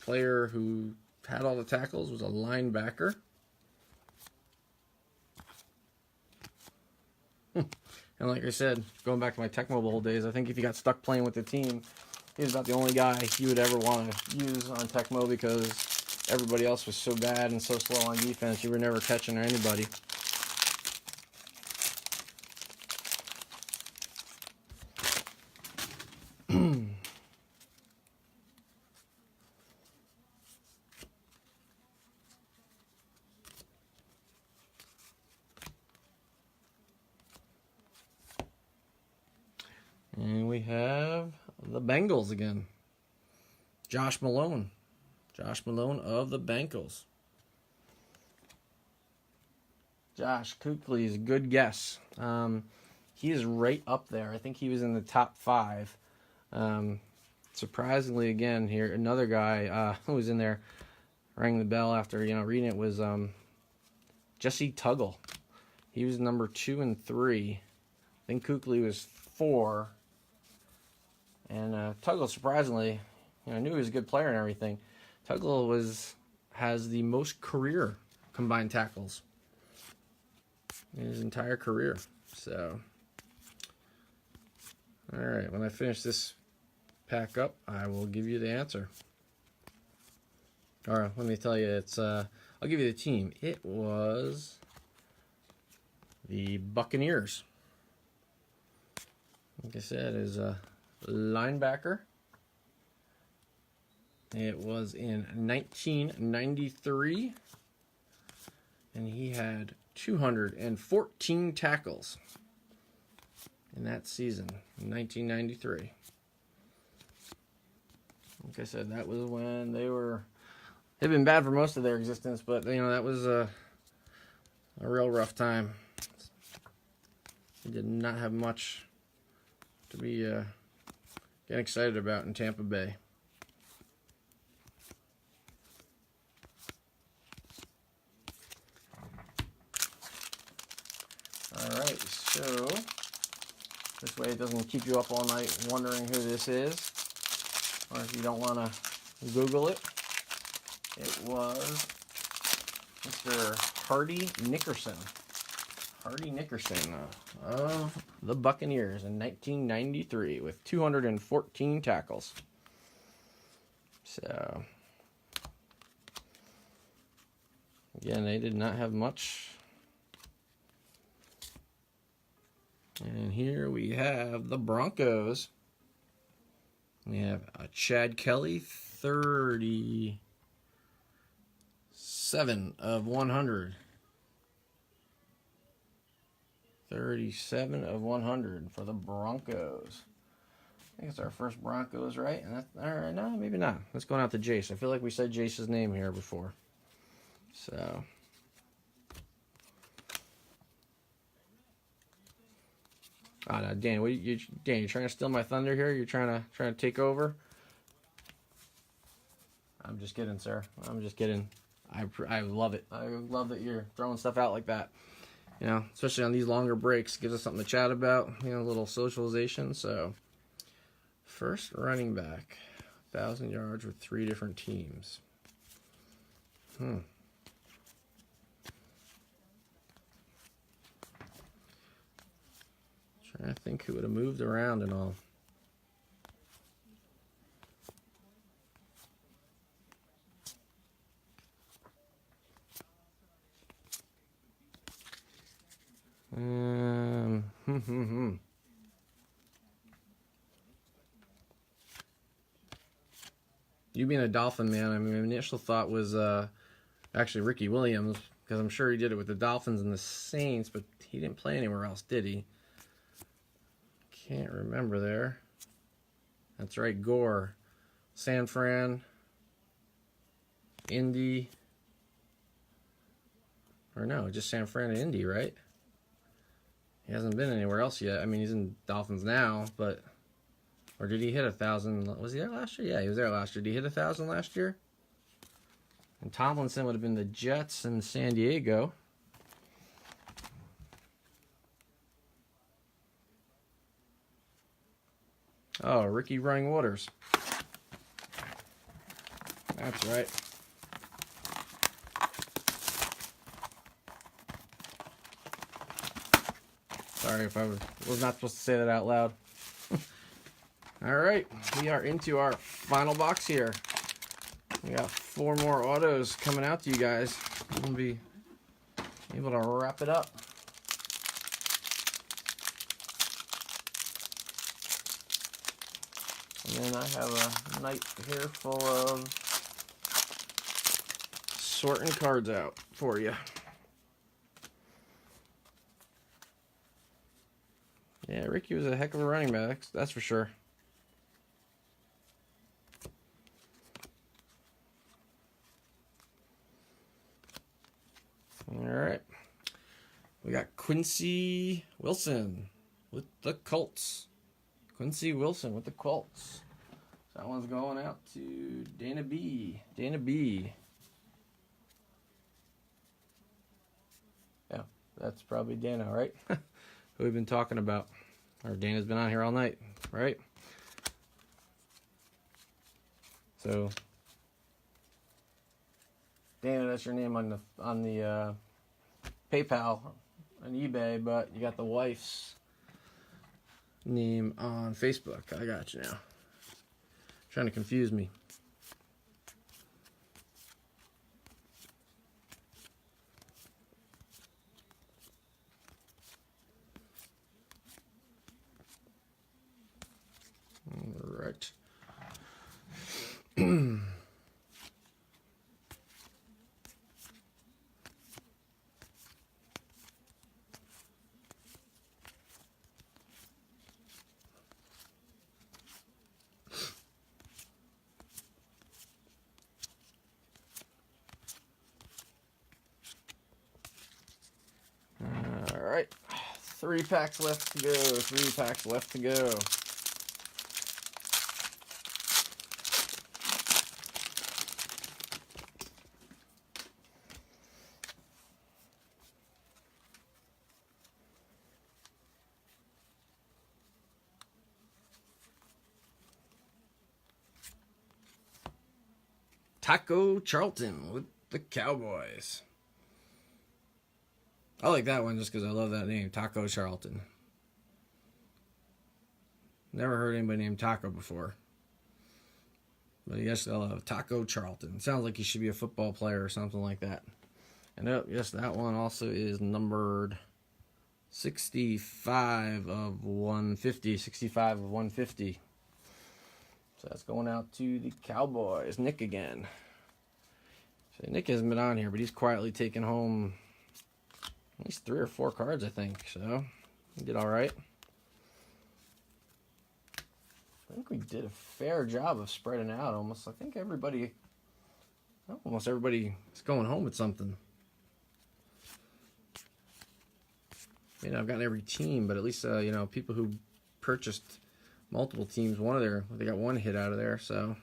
Player who had all the tackles was a linebacker. And like I said, going back to my Tecmo Bowl days, I think if you got stuck playing with the team, he was about the only guy you would ever want to use on Tecmo because everybody else was so bad and so slow on defense, you were never catching anybody. And we have the Bengals again. Josh Malone. Josh Malone of the Bengals. Josh Kuechly's good guess. He is right up there. I think he was in the top 5. Surprisingly, again, here, another guy who was in there, rang the bell after, reading it, was Jesse Tuggle. He was number 2 and 3. I think Kuechly was 4. And Tuggle, surprisingly, I knew he was a good player and everything. Tuggle has the most career combined tackles in his entire career. So, all right, when I finish this pack up, I will give you the answer. All right, let me tell you, I'll give you the team. It was the Buccaneers. Like I said, is a linebacker. It was in 1993, and he had 214 tackles in that season, in 1993. Like I said, that was when they were, They've been bad for most of their existence, but you know that was a real rough time. They did not have much to be getting excited about in Tampa Bay. Alright, so this way it doesn't keep you up all night wondering who this is. Or if you don't want to Google it, it was Mr. Hardy Nickerson. Hardy Nickerson of the Buccaneers in 1993 with 214 tackles. So, again, they did not have much. And here we have the Broncos. We have a Chad Kelly, 37 of 100. 37 of 100 for the Broncos. I think it's our first Broncos, right? And that's all right. No, maybe not. Let's go out to Jace. I feel like we said Jace's name here before. So, oh no, Dan, Dan, you're trying to steal my thunder here? You're trying to take over? I'm just kidding, sir. I'm just kidding. I love it. I love that you're throwing stuff out like that. You know, especially on these longer breaks, gives us something to chat about. You know, a little socialization. So, first running back, 1,000 yards with 3 different teams. Trying to think who would have moved around and all. You being a Dolphin man, I mean, my initial thought was actually Ricky Williams, because I'm sure he did it with the Dolphins and the Saints, but he didn't play anywhere else, did he? Can't remember there. That's right, Gore. San Fran. Indy. Or no, just San Fran and Indy, right? He hasn't been anywhere else yet. I mean, he's in Dolphins now, but... Or did he hit 1,000? Was he there last year? Yeah, he was there last year. Did he hit 1,000 last year? And Tomlinson would have been the Jets and San Diego. Oh, Ricky Running Waters. That's right. Sorry if I was not supposed to say that out loud. All right, we are into our final box here. We got 4 more autos coming out to you guys. We'll be able to wrap it up. And then I have a night here full of sorting cards out for you. Yeah, Ricky was a heck of a running back, that's for sure. All right. We got Quincy Wilson with the Colts. Quincy Wilson with the Colts. So that one's going out to Dana B. Dana B. Yeah, that's probably Dana, right? Who we've been talking about. Or Dana's been on here all night, right? So Dana, that's your name on the PayPal on eBay, but you got the wife's name on Facebook. I got you now. Trying to confuse me. All right. 3 packs left to go. 3 packs left to go. Taco Charlton with the Cowboys. I like that one just because I love that name, Taco Charlton. Never heard anybody named Taco before. But yes, I love Taco Charlton. Sounds like he should be a football player or something like that. And yes, that one also is numbered 65 of 150. 65 of 150. So that's going out to the Cowboys. Nick again. So Nick hasn't been on here, but he's quietly taken home at least 3 or 4 cards, I think. So he did all right. I think we did a fair job of spreading out almost. I think almost everybody is going home with something. You know, I've gotten every team, but at least, you know, people who purchased multiple teams, they got 1 hit out of there, so.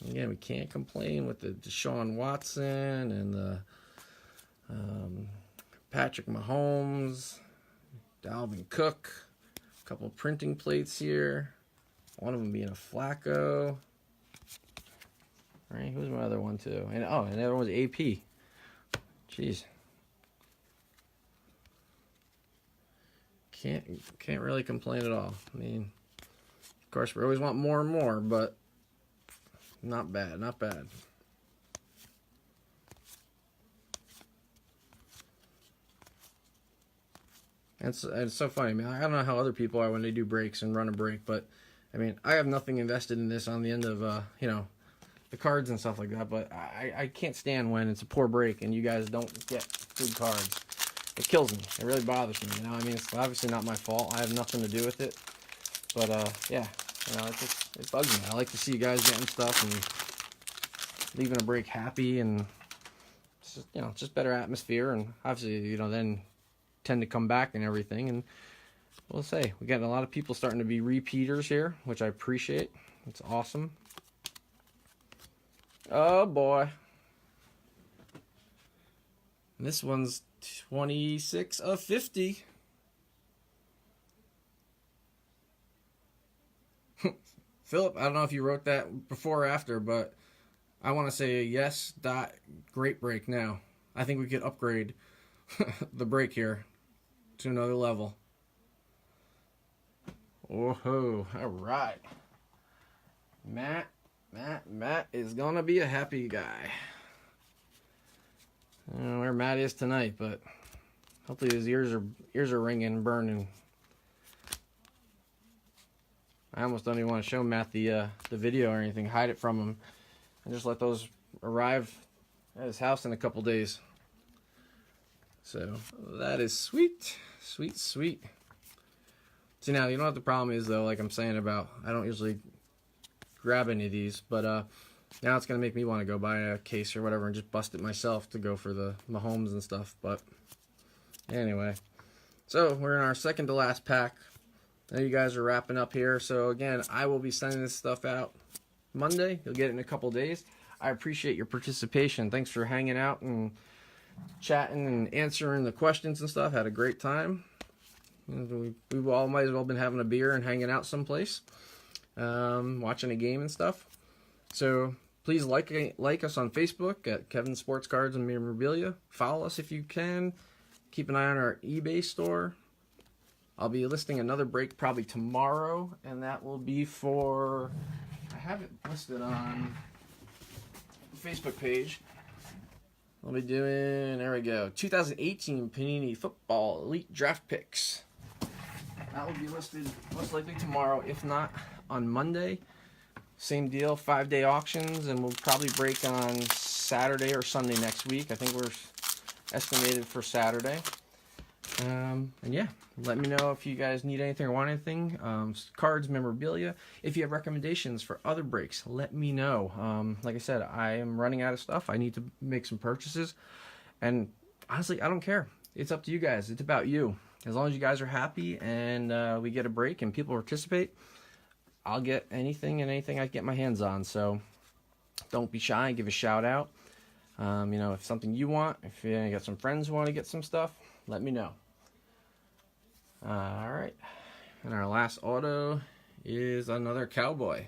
Again, we can't complain with the Deshaun Watson and the Patrick Mahomes, Dalvin Cook, a couple printing plates here, one of them being a Flacco. All right, who's my other one too? And the other one was AP. Jeez. Can't really complain at all. I mean, of course, we always want more and more, but not bad, not bad. And it's so funny. I mean, I don't know how other people are when they do breaks and run a break, but I mean, I have nothing invested in this on the end of you know, the cards and stuff like that. But I can't stand when it's a poor break and you guys don't get good cards. It kills me. It really bothers me. You know, I mean, it's obviously not my fault. I have nothing to do with it. But yeah, you know, it bugs me. I like to see you guys getting stuff and leaving a break happy, and it's just, you know, just better atmosphere. And obviously, you know, then tend to come back and everything. And we'll say we got a lot of people starting to be repeaters here, which I appreciate. It's awesome. Oh boy, this one's 26 of 50. Philip, I don't know if you wrote that before or after, but I want to say yes. Great break now. I think we could upgrade the break here to another level. Whoa, all right. Matt is gonna be a happy guy. I don't know where Matt is tonight, but hopefully his ears are ringing and burning. I almost don't even want to show Matt the video or anything, hide it from him, and just let those arrive at his house in a couple days. So that is sweet, sweet, sweet. See, now you know what the problem is though, like I'm saying about, I don't usually grab any of these, but now it's gonna make me want to go buy a case or whatever and just bust it myself to go for the Mahomes and stuff. But anyway, so we're in our second to last pack. Now you guys are wrapping up here. So again, I will be sending this stuff out Monday. You'll get it in a couple days. I appreciate your participation. Thanks for hanging out and chatting and answering the questions and stuff. Had a great time. We've all might as well been having a beer and hanging out someplace, watching a game and stuff. So please like us on Facebook at Kevin Sports Cards and Memorabilia. Follow us if you can. Keep an eye on our eBay store. I'll be listing another break probably tomorrow, and that will be for, I have it listed on the Facebook page. I'll be doing, there we go, 2018 Panini Football Elite Draft Picks. That will be listed most likely tomorrow, if not on Monday. Same deal, 5-day auctions, and we'll probably break on Saturday or Sunday next week. I think we're estimated for Saturday. And yeah, let me know if you guys need anything or want anything. Cards, memorabilia. If you have recommendations for other breaks, let me know. Like I said, I am running out of stuff. I need to make some purchases. And honestly, I don't care. it's up to you guys. It's about you. As long as you guys are happy and we get a break and people participate, I'll get anything and anything I can get my hands on. So don't be shy. Give a shout out. If something you want, if you got some friends who want to get some stuff, let me know. All right. And our last auto is another Cowboy.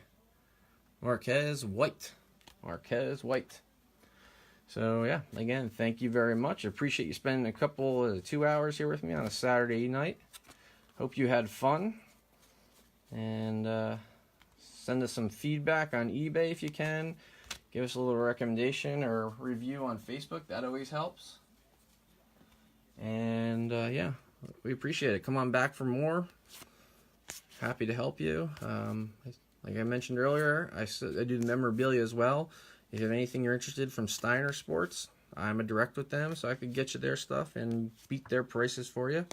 Marquez White. Marquez White. So, yeah, again, thank you very much. I appreciate you spending a couple 2 hours here with me on a Saturday night. Hope you had fun. And send us some feedback on eBay if you can. Give us a little recommendation or review on Facebook. That always helps. And, yeah, we appreciate it. Come on back for more. Happy to help you. Like I mentioned earlier, I do the memorabilia as well. If you have anything you're interested from Steiner Sports, I'm a direct with them, so I could get you their stuff and beat their prices for you.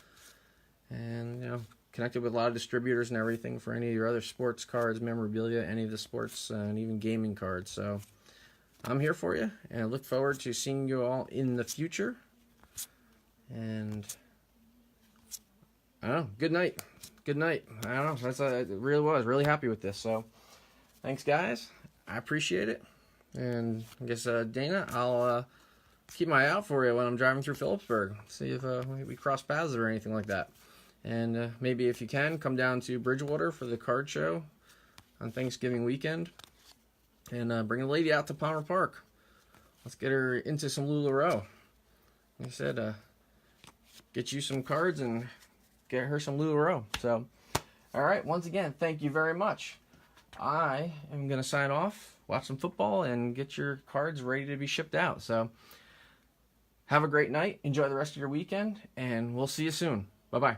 And, connected with a lot of distributors and everything for any of your other sports cards, memorabilia, any of the sports, and even gaming cards. So I'm here for you, and I look forward to seeing you all in the future. And I don't know, good night. Good night. I don't know, it really was. Really happy with this. So thanks, guys. I appreciate it. And I guess, Dana, I'll keep my eye out for you when I'm driving through Phillipsburg. See if we cross paths or anything like that. And maybe if you can, come down to Bridgewater for the card show on Thanksgiving weekend. And bring a lady out to Palmer Park. Let's get her into some LuLaRoe. Like I said, get you some cards and get her some LuLaRoe. So, all right, once again, thank you very much. I am going to sign off, watch some football, and get your cards ready to be shipped out. So have a great night. Enjoy the rest of your weekend, and we'll see you soon. Bye-bye.